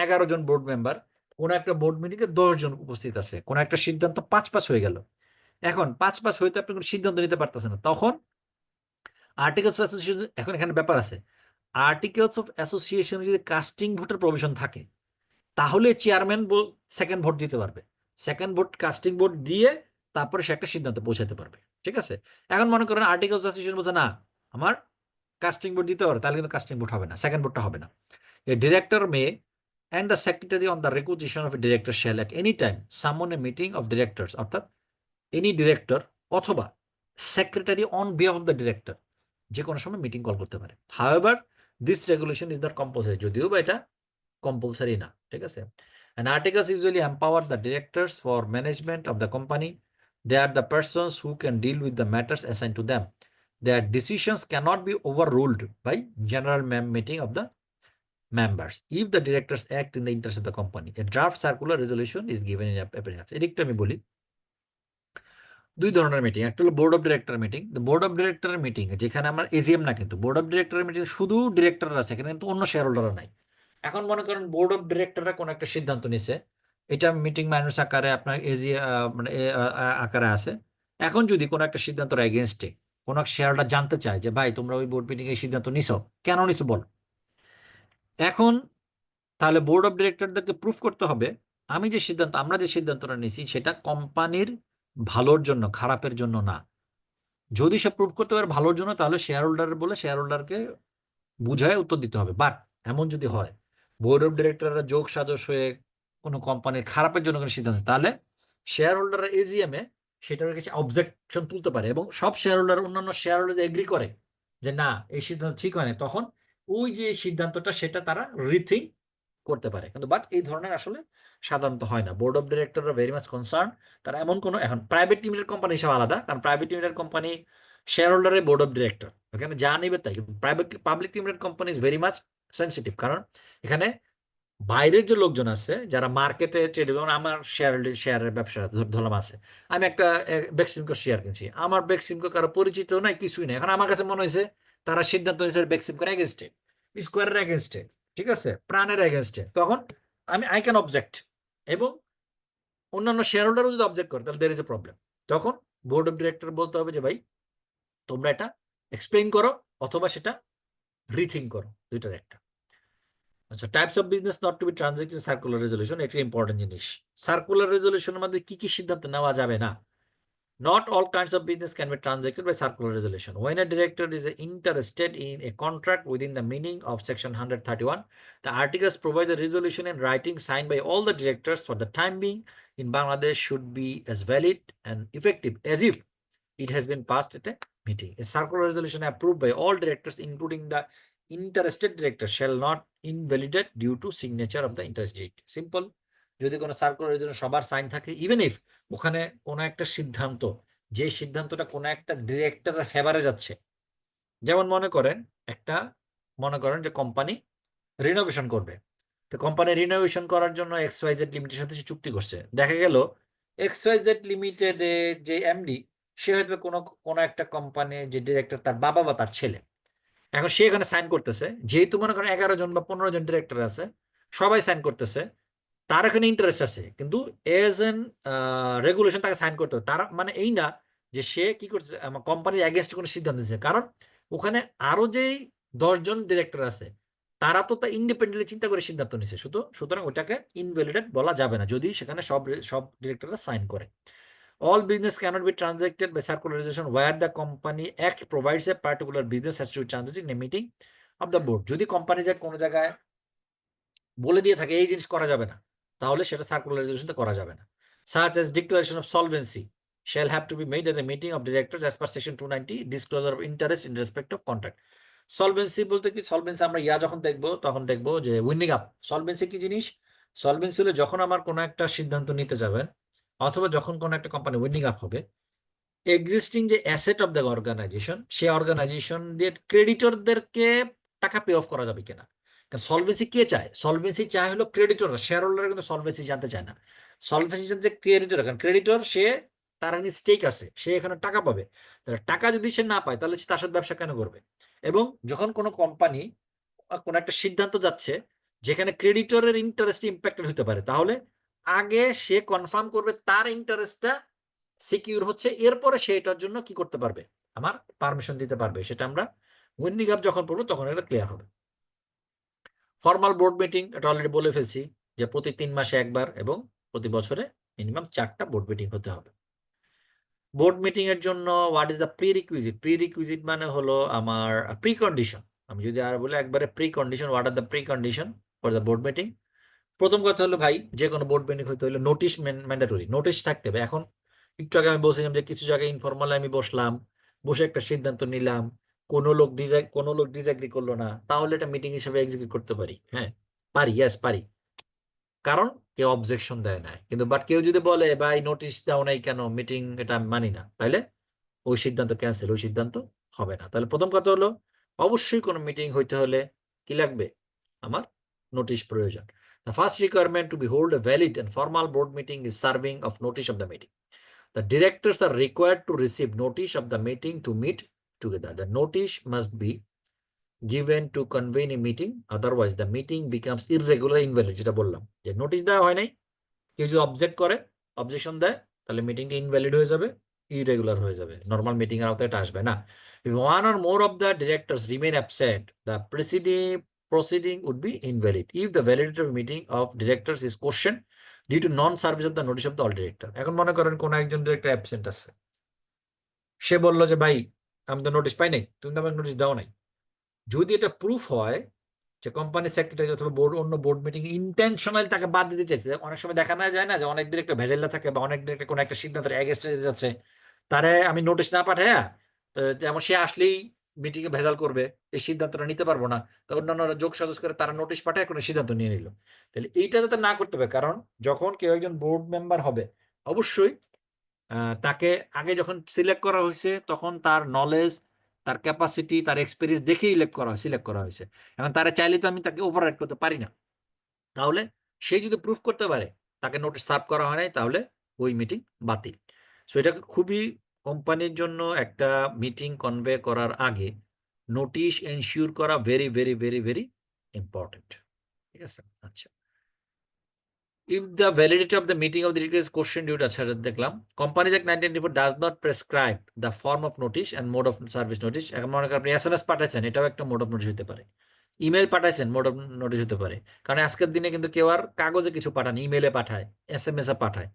11 জন বোর্ড মেম্বার, কোনো একটা বোর্ড মিটিং এ 10 জন উপস্থিত আছে, কোনো একটা সিদ্ধান্ত 5-5 হয়ে গেল, এখন 5-5 হইতে আপনি কোনো সিদ্ধান্ত নিতে পারতেছেন না, তখন আর্টিকেলস অফ অ্যাসোসিয়েশন, এখন এখানে ব্যাপার আছে, আর্টিকেলস অফ অ্যাসোসিয়েশন যদি কাস্টিং ভোটের প্রভিশন থাকে, তাহলে চেয়ারম্যান সেকেন্ড ভোট দিতে পারবে, সেকেন্ড ভোট কাস্টিং ভোট দিয়ে তারপরে সে একটা সিদ্ধান্তে পৌঁছাতে পারবে। ঠিক আছে, এখন মনে করেন আর্টিকেলস অফ অ্যাসোসিয়েশন বলছে না আমার কাস্টিং ভোট দিতে পারে, তাহলে কিন্তু কাস্টিং ভোট হবে না, সেকেন্ড ভোটটা হবে না। এ director May and the secretary on the requisition of a director shall at any time summon a meeting of directors, অর্থাৎ এনি ডিরেক্টর অথবা secretary on behalf of the director যে কোনো সময় মিটিং কল করতে পারে। However this regulation is not compulsory, যদিও বা এটা কম্পালসারি না। ঠিক আছে, and articles usually empower the directors for management of the company. They are the persons who can deal with the matters assigned to them. Their decisions cannot be overruled by general meeting of the members if the directors act in the interest of the company. A draft circular resolution is given in appearance. এদিকটা আমি বলি, দুই ধরনের মিটিং, একটা হলো board of director meeting. Board of director meeting যেখানে আমার এজিএম না, কিন্তু বোর্ড অফ ডিরেক্টর মিটিং শুধু ডিরেক্টররা আছে, এখানে কিন্তু অন্য শেয়ার হোল্ডাররা নাই। এখন মনে করেন বোর্ড অফ ডিরেক্টররা কোনো একটা সিদ্ধান্ত নিছে, এটা মিটিং মাইনাস আকারে আপনার মানে আকারে আছে। এখন যদি কোনো একটা সিদ্ধান্তের এগেনস্টে কোনো শেয়ার হোল্ডার জানতে চায় যে ভাই তোমরা ওই বোর্ড মিটিং এর সিদ্ধান্ত নিছো, কেন নিছো বল, এখন তাহলে বোর্ড অফ ডিরেক্টরদেরকে প্রুফ করতে হবে আমরা যে সিদ্ধান্তটা নিয়েছি সেটা কোম্পানির ভালোর জন্য, খারাপের জন্য না। যদি সে প্রুফ করতে পারে ভালোর জন্য, তাহলে শেয়ার হোল্ডার বলে শেয়ার হোল্ডারকে বুঝায় উত্তর দিতে হবে। বাট এমন যদি হয় বোর্ড অফ ডিরেক্টররা যোগ সাজস হয়ে কোনো কোম্পানির খারাপের জন্য কোনো সিদ্ধান্ত, তাহলে শেয়ার হোল্ডাররা এজিএমে সেটার কাছে অবজেকশন তুলতে পারে এবং সব শেয়ার হোল্ডার, অন্যান্য শেয়ার হোল্ডার এগ্রি করে যে না, এই সিদ্ধান্ত ঠিক হয় না, তখন ওই যে সিদ্ধান্তটা সেটা তারা রিথিঙ্ক করতে পারে। কিন্তু বাট এই ধরনের আসলে সাধারণত হয় না। বোর্ড অফ ডিরেক্টররা ভেরি মাচ কনসার্ন। তারা এমন কোনো, এখন প্রাইভেট লিমিটেড কোম্পানি হিসাবে আলাদা, কারণ প্রাইভেট লিমিটেড কোম্পানি শেয়ার হোল্ডারের বোর্ড অফ ডিরেক্টর এখানে যা নেবে তাই। Public limited company is very much sensitive, কারণ এখানে বাইরের যে লোকজন আছে যারা মার্কেটে ট্রেড, যেমন আমার শেয়ারের ব্যবসা ধরলাম আছে, আমি একটা বেক্সিমকো শেয়ার কিনছি, আমার বেক্সিমকো কারো পরিচিত নাই, কিছুই নাই। এখন আমার কাছে মনে হয়েছে তারা সিদ্ধান্ত নিয়েছে বেক্সিমকোর এগেনস্টে, স্কোয়ারের এগেনস্টে, ঠিক আছে, প্রাণের এগেনস্টে, তখন আই ক্যান অবজেক্ট, এবং অন্যান্য শেয়ার হোল্ডারও যদি অবজেক্ট করে তাহলে দের ইজ এ প্রবলেম। তখন বোর্ড অফ ডিরেক্টর বলতে হবে যে ভাই তোমরা এটা এক্সপ্লেইন করো অথবা সেটা রিথিঙ্ক করো, দুইটার একটা। আচ্ছা, types of business not to be transacted circular resolution, এটা ইম্পর্টেন্ট জিনিস। সার্কুলার রেজলিউশনের মধ্যে কি কি সিদ্ধান্ত নেওয়া যাবে না? Not all kinds of business can be transacted by circular resolution. When a director is interested in a contract within the meaning of section 131, the articles provide the resolution in writing signed by all the directors for the time being in Bangladesh should be as valid and effective as if it has been passed at a meeting. A circular resolution approved by all directors, including the interested director, shall not invalidate due to signature of the interested director. Simple. যদি কোনো সার্কুলার রেজলিউশন সবার সাইন থাকে, ইভেন ইফ ওখানে কোনো একটা সিদ্ধান্ত, যে সিদ্ধান্তটা কোনো একটা ডিরেক্টরের ফেভারে যাচ্ছে, যেমন মনে করেন যে কোম্পানি রিনোভেশন করবে, তো কোম্পানি রিনোভেশন করার জন্য XYZ লিমিটেডের সাথে সে চুক্তি করছে। দেখা গেল XYZ লিমিটেডের যে এমডি, সে হয়তো কোনো একটা কোম্পানির যে ডিরেক্টর তার বাবা বা তার ছেলে, এখন সে এখানে সাইন করতেছে, যেহেতু মনে করেন 11 জন বা 15 জন ডিরেক্টর আছে, সবাই সাইন করতেছে, তার এখানে ইন্টারেস্ট আছে, কিন্তু এজ এন রেগুলেশন তাকে সাইন করতে হবে। তার মানে এই না যে সে কি করছে আমার কোম্পানির এগেনস্ট কোনো সিদ্ধান্ত নিচ্ছে, কারণ ওখানে আরো যেই 10 জন ডিরেক্টর আছে তারা তো তা ইন্ডিপেন্ডেন্টলি চিন্তা করে সিদ্ধান্ত নিচ্ছে, সুতরাং ওটাকে ইনভ্যালিডেট বলা যাবে না যদি সেখানে সব ডিরেক্টররা সাইন করে। All business cannot be transacted by circularization where the company act provides a particular business has to be transacted in a meeting of the board. যদি কোম্পানি যে কোনো জায়গায় বলে দিয়ে থাকে এই জিনিস করা যাবে না, তাহলে সেটা সার্কুলারাইজেশন করা যাবে না। Such as declaration of solvency shall have to be made at a meeting of directors as per section 290, disclosure of interest in respect of contract. Solvency বলতে কি, সলভেন্সি আমরা যখন দেখবো তখন দেখবো যে উইন্ডিং আপ। সলভেন্সি কি জিনিস? সলভেন্সি হলে যখন আমার কোনো একটা সিদ্ধান্ত নিতে যাবেন অথবা যখন কোনো একটা কোম্পানি উইন্ডিং আপ হবে, এক্সিস্টিং যে অ্যাসেট অফ দ্য অর্গানাইজেশন, সেই অর্গানাইজেশন দিয়ে ক্রেডিটরদেরকে টাকা পে অফ করা যাবে কিনা। কারণ সলভেন্সি কে চায়? সলভেন্সি চায় হলো ক্রেডিটররা, শেয়ার হোল্ডাররা কিন্তু সলভেন্সি জানতে চায় না। সলভেন্সি জানতে ক্রেডিটর, কারণ ক্রেডিটর সে তার এখানে স্টেক আছে, সে এখানে টাকা পাবে। তাহলে টাকা যদি সে না পায় তাহলে সে তার সাথে ব্যবসা কেন করবে? এবং যখন কোনো কোম্পানি কোনো একটা সিদ্ধান্ত যাচ্ছে যেখানে ক্রেডিটরের ইন্টারেস্ট ইম্প্যাক্টেড হতে পারে, তাহলে আগে সে কনফার্ম করবে তার ইন্টারেস্টটা সিকিউর হচ্ছে, এরপরে সে এটার জন্য কি করতে পারবে, আমার পারমিশন দিতে পারবে। সেটা আমরা উইন্ডিং আপ যখন পড়বো তখন এটা ক্লিয়ার হবে। ফর্মাল বোর্ড মিটিং, এটা অলরেডি বলে ফেলছি যে প্রতি 3 মাসে একবার এবং প্রতি বছরে মিনিমাম 4টা বোর্ড মিটিং হতে হবে। বোর্ড মিটিং এর জন্য what is the prerequisite? Prerequisite মানে হলো আমার প্রিকন্ডিশন। আমি যদি আর বলে একবারে precondition, what are the precondition for the board meeting? প্রথম কথা হলো ভাই, যে কোনো বোর্ড মিটিং হতে হলে নোটিশ ম্যান্ডেটরি, নোটিশ থাকতে হবে। এখন একটু আগে আমি বলছিলাম যে কিছু জায়গায় ইনফরমাল আমি বসে একটা সিদ্ধান্ত নিলাম, কোনো লোক ডিসএগ্রি করলো না, তাহলে এটা মিটিং হিসেবে এক্সিকিউট করতে পারি। হ্যাঁ পারি, ইয়েস পারি, কারণ কেউ অবজেকশন দেয় নাই। কিন্তু বাট কেউ যদি বলে ভাই নোটিশ দাও নাই কেন, মিটিং এটা আমি মানি না, তাহলে ওই সিদ্ধান্ত ক্যান্সেল, ওই সিদ্ধান্ত হবে না। তাহলে প্রথম কথা হলো অবশ্যই কোনো মিটিং হইতে হলে কি লাগবে, আমার নোটিশ প্রয়োজন। The first requirement to behold a valid and formal board meeting is serving of notice of the meeting. The directors are required to receive notice of the meeting to meet together. The notice must be given to convene a meeting, otherwise the meeting becomes irregular, invalid. যেটা বললাম যে নোটিশ দেওয়া হয় নাই, কেউ যদি অবজেকশন দেয়, তাহলে মিটিংটা ইনভ্যালিড হয়ে যাবে, ইরেগুলার হয়ে যাবে, নর্মাল মিটিং এর আওতায় এটা আসবে না। If one or more of the directors remain absent, the proceeding would be invalid if the validity of meeting of directors is questioned due to non-service of the notice of the all director. এখন মনে করেন কোন একজন ডিরেক্টর অ্যাবসেন্ট আছে, সে বললো যে ভাই আমি তো নোটিশ পাই নাই, তুমি তো আমাকে নোটিশ দাও নাই। যদি এটা প্রুফ হয় যে কোম্পানি সেক্রেটারি অথবা বোর্ড অন্য বোর্ড মিটিং ইন্টেনশনালি তাকে বাদ দিতে চাইছে, অনেক সময় দেখা না যায় না যে অনেক ডিরেক্টর ভেজাইলা থাকে বা অনেক ডিরেক্টর কোনো একটা সিদ্ধান্তের এগেইনস্টে যেতে যাচ্ছে, তারে আমি নোটিশ না পাঠাইয়া যেমন সে আসলেই মিটিং এ ভেজাল করবে, এই সিদ্ধান্তটা নিতে পারবো না, তো অন্যান্যরা যোগ সাজস করে তারা নোটিশ পাঠায় কোনো সিদ্ধান্ত নিয়ে নিল। তাহলে এইটা যাতে না করতে হবে, কারণ যখন কেউ একজন বোর্ড মেম্বার হবে অবশ্যই তাকে আগে যখন সিলেক্ট করা হয়েছে তখন তার নলেজ, তার ক্যাপাসিটি, তার এক্সপিরিয়েন্স দেখেই সিলেক্ট করা হয়েছে। এখন তারা চাইলে তো আমি তাকে ওভাররাইড করতে পারি না। তাহলে সে যদি প্রুফ করতে পারে তাকে নোটিশ সার্ভ করা হয় নাই, তাহলে ওই মিটিং বাতিল। সো এটা খুবই কোম্পানির জন্য একটা মিটিং কনভে করার আগে নোটিশ এনশিওর করা very very very very important. ঠিক আছে, আচ্ছা। If the validity of the meeting of the director is questioned due to আচ্ছা দেখলাম Companies Act 1994 does not prescribe the form of notice and mode of service notice. এখন মনে করেন আপনি SMS পাঠাচ্ছেন, এটাও একটা মোড অফ নোটিশ হতে পারে। ইমেল পাঠাইছেন, মোড অফ নোটিশ হতে পারে। কারণ আজকের দিনে কিন্তু কেউ আর কাগজে কিছু পাঠান, ইমেলে পাঠায়, SMS এ পাঠায়।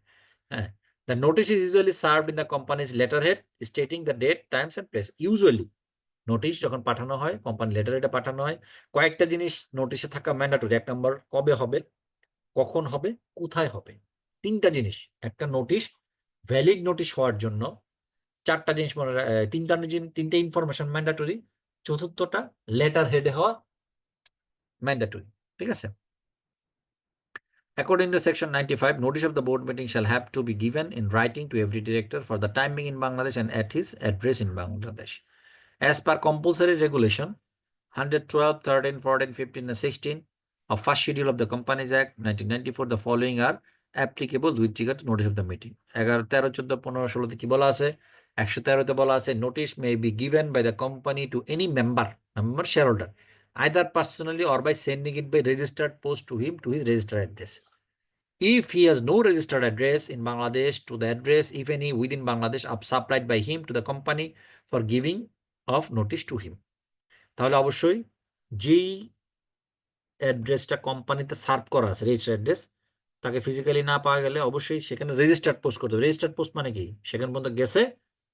হ্যাঁ, the notice is usually served in the company's letterhead stating the date, times and place. Usually notice যখন পাঠানো হয়, কোম্পানি লেটারহেডে পাঠানো হয়, কয়েকটা জিনিস নোটিশে থাকা ম্যান্ডেটরি। এক নম্বর, কবে হবে, কখন হবে, কোথায় হবে। তিনটা জিনিস একটা নোটিশ ভ্যালিড নোটিশ হওয়ার জন্য চারটা জিনিস তিনটা ইনফরমেশন ম্যান্ডেটরি, চতুর্থটা লেটার হেডে হওয়া ম্যান্ডেটরি। ঠিক আছে। According to section 95, notice of the board meeting shall have to be given in writing to every director for the time being in Bangladesh and at his address in Bangladesh. As per compulsory regulation 112, 13, 14, 15 and 16 of first schedule of the Companies Act 1994, the following are applicable with regard to notice of the meeting. 11, 13, 14, 15, 16 কি বলা আছে? 113 তে বলা আছে notice may be given by the company to any member shareholder either personally or by sending it by registered post to him to his registered address. If he has no registered address in Bangladesh, to the address, if any, within Bangladesh supplied by him to the company for giving of notice to him. তাহলে অবশ্যই যেই অ্যাড্রেসটা কোম্পানিতে সার্ভ করা আছে রেজিস্টার্ড অ্যাড্রেস, তাকে ফিজিক্যালি না পাওয়া গেলে অবশ্যই সেখানে রেজিস্টার্ড পোস্ট করতে হবে। রেজিস্টার্ড পোস্ট মানে কি, সেখানে পর্যন্ত গেছে,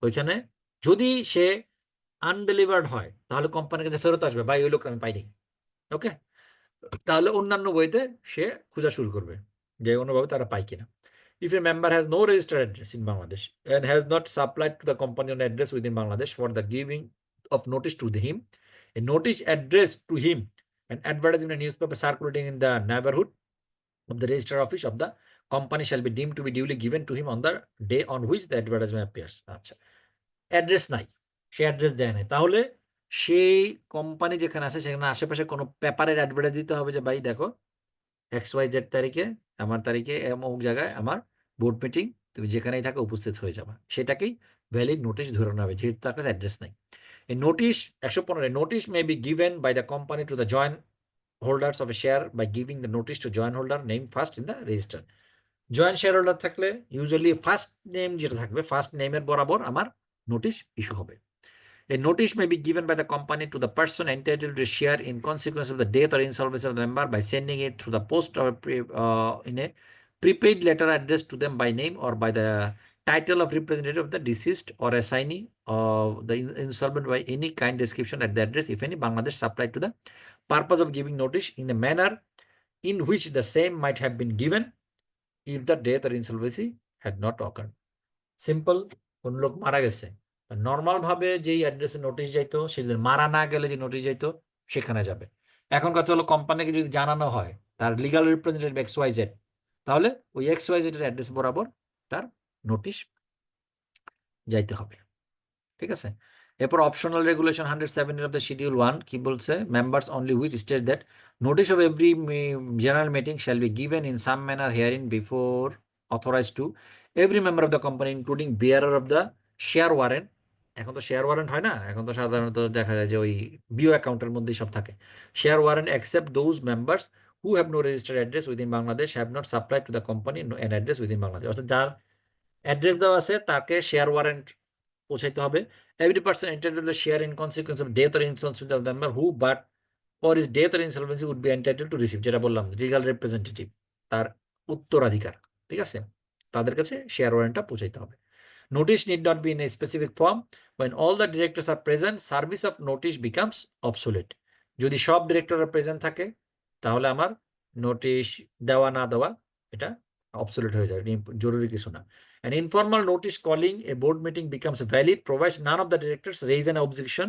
ওইখানে যদি সে আনডেলিভার্ড হয় তাহলে কোম্পানির কাছে ফেরত আসবে, ভাই ওই লোকটা আমি পাইনি। ওকে, তাহলে অন্যান্য বইতে সে খোঁজা শুরু করবে যে অন্যভাবে তারা পায় কিনা। If a member has no registered address in Bangladesh and has not supplied to the company an address within Bangladesh for the giving of notice to him, a notice addressed to him, an advertisement in a newspaper circulating in the neighborhood of the register office of the company shall be deemed to be duly given to him on the day on which the advertisement appears. আচ্ছা, অ্যাড্রেস নাই, সে অ্যাড্রেস দেয় নাই, তাহলে সেই কোম্পানি যেখানে আছে সেখানে আশেপাশে কোনো পেপারের অ্যাডভার্টাইজ দিতে হবে যে ভাই দেখো XYZ তারিখে আমার তারিখে অমুক জায়গায় আমার বোর্ড মিটিং, তুমি যেখানেই থাকো উপস্থিত হয়ে যাবা। সেটাকেই ভ্যালিড নোটিশ ধরে নেওয়া হবে, যেহেতু তার কাছে অ্যাড্রেস নাই। এই notice 115 notice may be given by the company to the joint holders of a share by giving the notice to joint holder name first in the register. Joint share holder থাকলে ইউজুয়ালি ফার্স্ট নেম যেটা থাকবে, ফার্স্ট নেমের বরাবর আমার নোটিশ ইস্যু হবে। A notice may be given by the company to the person entitled to share in consequence of the death or insolvency of the member by sending it through the post or in a prepaid letter addressed to them by name or by the title of representative of the deceased or assignee of the insolvent by any kind description at the address, if any, Bangladesh supplied to the purpose of giving notice in a manner in which the same might have been given if the death or insolvency had not occurred. Simple, কোন লোক মারা গেছে, নর্মাল ভাবে যেই অ্যাড্রেসে নোটিশ যাইতো, সে যদি মারা না গেলে যে নোটিশ যাইতো সেখানে যাবে। এখন কথা হলো কোম্পানিকে যদি জানানো হয় তার লিগাল রিপ্রেজেন্টেটিভ XYZ, তাহলে ওই XYZ এর অ্যাড্রেস বরাবর তার নোটিশ যাইতে হবে। ঠিক আছে। এরপর optional regulation 107 of the schedule 1 কি বলছে, members only which state that notice of every general meeting shall be given in some manner hereinbefore authorised to every member of the company including bearer of the share warrant. এখন তো শেয়ার ওয়ারেন্ট হয় না, এখন তো সাধারণত দেখা যায় যে ওই বিও অ্যাকাউন্টের মধ্যেই সব থাকে। Share warrant except those members who have no registered address within Bangladesh have not supplied to the company an address within Bangladesh। অর্থাৎ যার অ্যাড্রেস দেওয়া আছে তাকে শেয়ার ওয়ারেন্ট পৌঁছাইতে হবে। Every person entitled to share in consequence of death or insolvency of the member who but or his death or insolvency would be entitled to receive, যেটা বললাম লিগাল রিপ্রেজেন্টেটিভ, তার উত্তরাধিকার, ঠিক আছে, তাদের কাছে শেয়ার ওয়ারেন্টটা পৌঁছাইতে হবে। Notice need not be in a specific form. When all the directors are present, service of notice becomes obsolete. যদি সব ডিরেক্টররা প্রেজেন্ট থাকে তাহলে আমার নোটিশ দেওয়া না দেওয়া এটা অবসোলিউট হয়ে যায়, জরুরি কিছু না। An informal notice calling a board meeting becomes valid provided none of the directors raise an objection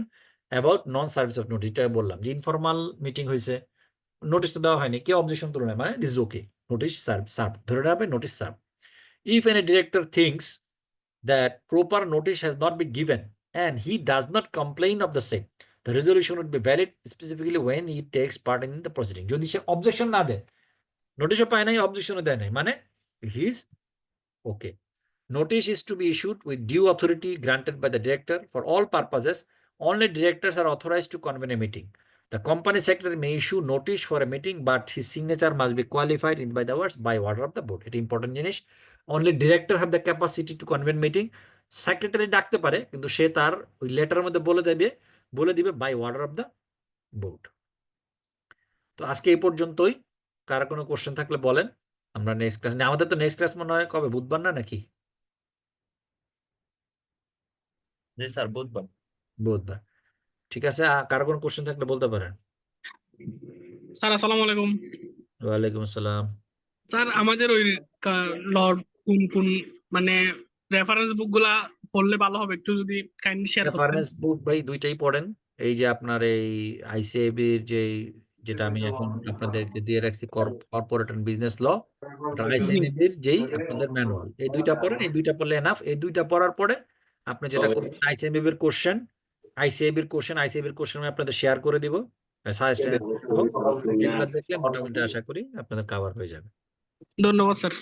about non-service of notice. এটা বললাম যে ইনফর্মাল মিটিং হয়েছে, নোটিশ তো দেওয়া হয়নি, কেউ অবজেকশন তুলে নেয়, মানে this is okay, notice serve ধরে নেবে, notice serve. If any director thinks that proper notice has not been given and he does not complain of the same, the resolution would be valid specifically when he takes part in the proceeding. যদি সে অবজেকশন না দেয়, নোটিশও পায় নাই, অবজেকশনও দেয় নাই, মানে he is okay. Notice is to be issued with due authority granted by the director. For all purposes, only directors are authorized to convene a meeting. The company secretary may issue notice for a meeting, but his signature must be qualified in by the words by order of the board. It important জিনিস, only director have the capacity to convene meeting. Secretary ডাকতে পারে, কিন্তু সে তার ওই লেটারের মধ্যে বলে দিবে by order of the board. তো আজকে এই পর্যন্তই, কার কোনো কোশ্চেন থাকলে বলেন, আমরা নেক্সট ক্লাস, আমাদের তো নেক্সট ক্লাস মনে হয় কবে, বুধবার না নাকি? জি স্যার, বুধবার। বুধবার, ঠিক আছে। কারো কোনো কোশ্চেন থাকলে বলতে পারেন। স্যার আসসালামু আলাইকুম। ওয়ালাইকুম আসসালাম। স্যার আমাদের ওই কোন মানে রেফারেন্স বুক গুলা পড়লে ভালো হবে, একটু যদি কাইন্ডলি শেয়ার করতেন। রেফারেন্স বুক ভাই দুইটাই পড়েন, এই যে আপনার এই আইসিএবির যেটা আমি এখন আপনাদেরকে দিয়ে রাখছি, কর্পোরেট এন্ড বিজনেস ল, আইসিএবির যেই আপনাদের ম্যানুয়াল, এই দুইটা পড়েন, এই দুইটা পড়লে এনাফ। এই দুইটা পড়ার পরে আপনি যেটা করবেন, আইসিএবির কোশ্চেন আমি আপনাদের শেয়ার করে দিব, সাজেশন এগুলো দেখলে মোটামুটি আশা করি আপনাদের কভার হয়ে যাবে। ধন্যবাদ স্যার।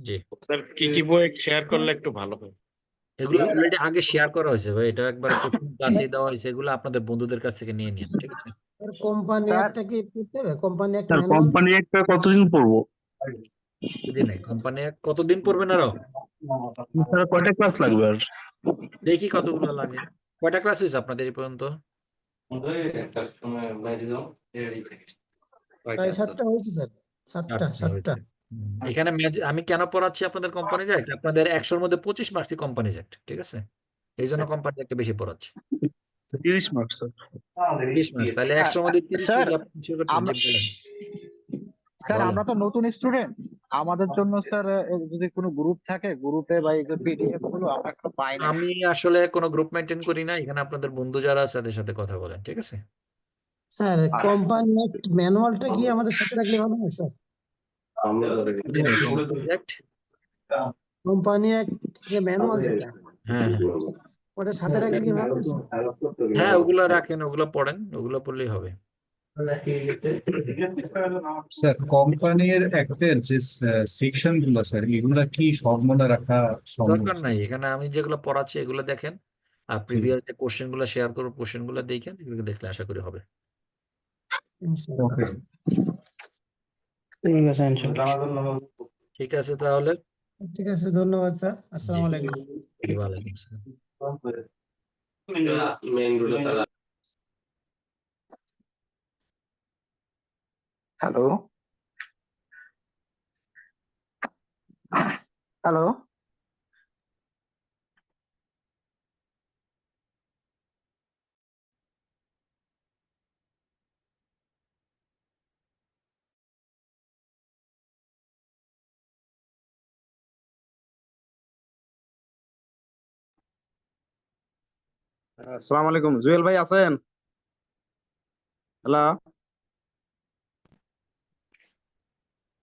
জি স্যার কি বই শেয়ার করলে একটু ভালো হয়? এগুলো অলরেডি আগে শেয়ার করা হয়েছে ভাই, এটা একবারে প্রথম ক্লাসে দেওয়া হয়েছে, এগুলো আপনাদের বন্ধুদের কাছ থেকে নিয়ে নিন, ঠিক আছে? কোম্পানি স্যার, একটা কি পড়তে হবে? কোম্পানি একটা স্যার ম্যানুয়াল? কোম্পানি একটা কতদিন পড়বো? বুঝি নাই, কোম্পানি কতদিন পড়বেন আরো? স্যার কয়টা ক্লাস লাগবে আর? দেখি কতগুলো লাগে। কয়টা ক্লাস হয়েছে আপনাদের এই পর্যন্ত? প্রায় 7টা হয়েছে স্যার, 7টা। হয়েছে। এখানে আমি কেন পড়াচ্ছি আপনাদের কোম্পানি অ্যাক্ট, আপনাদের 100-র মধ্যে 25 মার্কস কোম্পানি অ্যাক্ট, ঠিক আছে? এই জন্য কোম্পানি অ্যাক্ট বেশি পড়াচ্ছি। 30 মার্কস স্যার। 30 মার্কস, তাহলে 100-র মধ্যে 30 স্যার, যদি আপনি sure করতে আমরা- বলেন। স্যার বলেন। আমরা তো নতুন স্টুডেন্ট, আমাদের জন্য স্যার যদি কোনো গ্রুপ থাকে, গ্রুপে বা এই যে পিডিএফ গুলো আমরা একটা পাই না। আমি আসলে কোনো গ্রুপ মেনটেন করি না, এখানে আপনাদের বন্ধু যারা আছে তাদের সাথে কথা বলেন, ঠিক আছে? স্যার কোম্পানি অ্যাক্ট ম্যানুয়ালটা কি আমাদের সাথে রাখলে ভালো হয় স্যার? বুঝি নাই, কোম্পানি অ্যাক্ট, কোম্পানি অ্যাক্ট যে ম্যানুয়াল যেটা, হ্যাঁ হ্যাঁ ওটা সাথে রাখলে কি ভালো হয় স্যার? হ্যাঁ, ওগুলো রাখেন, ওগুলো পড়েন, ওগুলো পড়লেই হবে। স্যার কোম্পানির অ্যাক্টের যে সেকশন গুলো স্যার, এগুলা কি সর্বদা রাখা সম্ভব? দরকার নাই, এখানে আমি যেগুলো পড়াচ্ছি এগুলো দেখেন, আর প্রিভিয়াস যে কোশ্চেন গুলো শেয়ার করবো, কোশ্চেন গুলো দেখেন, এগুলো দেখলে আশা করি হবে। ইনশাআল্লাহ। ওকে ঠিক আছে ইনশাআল্লাহ। ঠিক আছে তাহলে, ঠিক আছে, ধন্যবাদ স্যার, আসসালামু আলাইকুম। ওয়ালাইকুম আসসালাম। হ্যালো হ্যালো আসসালামু আলাইকুম, জুয়েল ভাই আছেন? হ্যালো।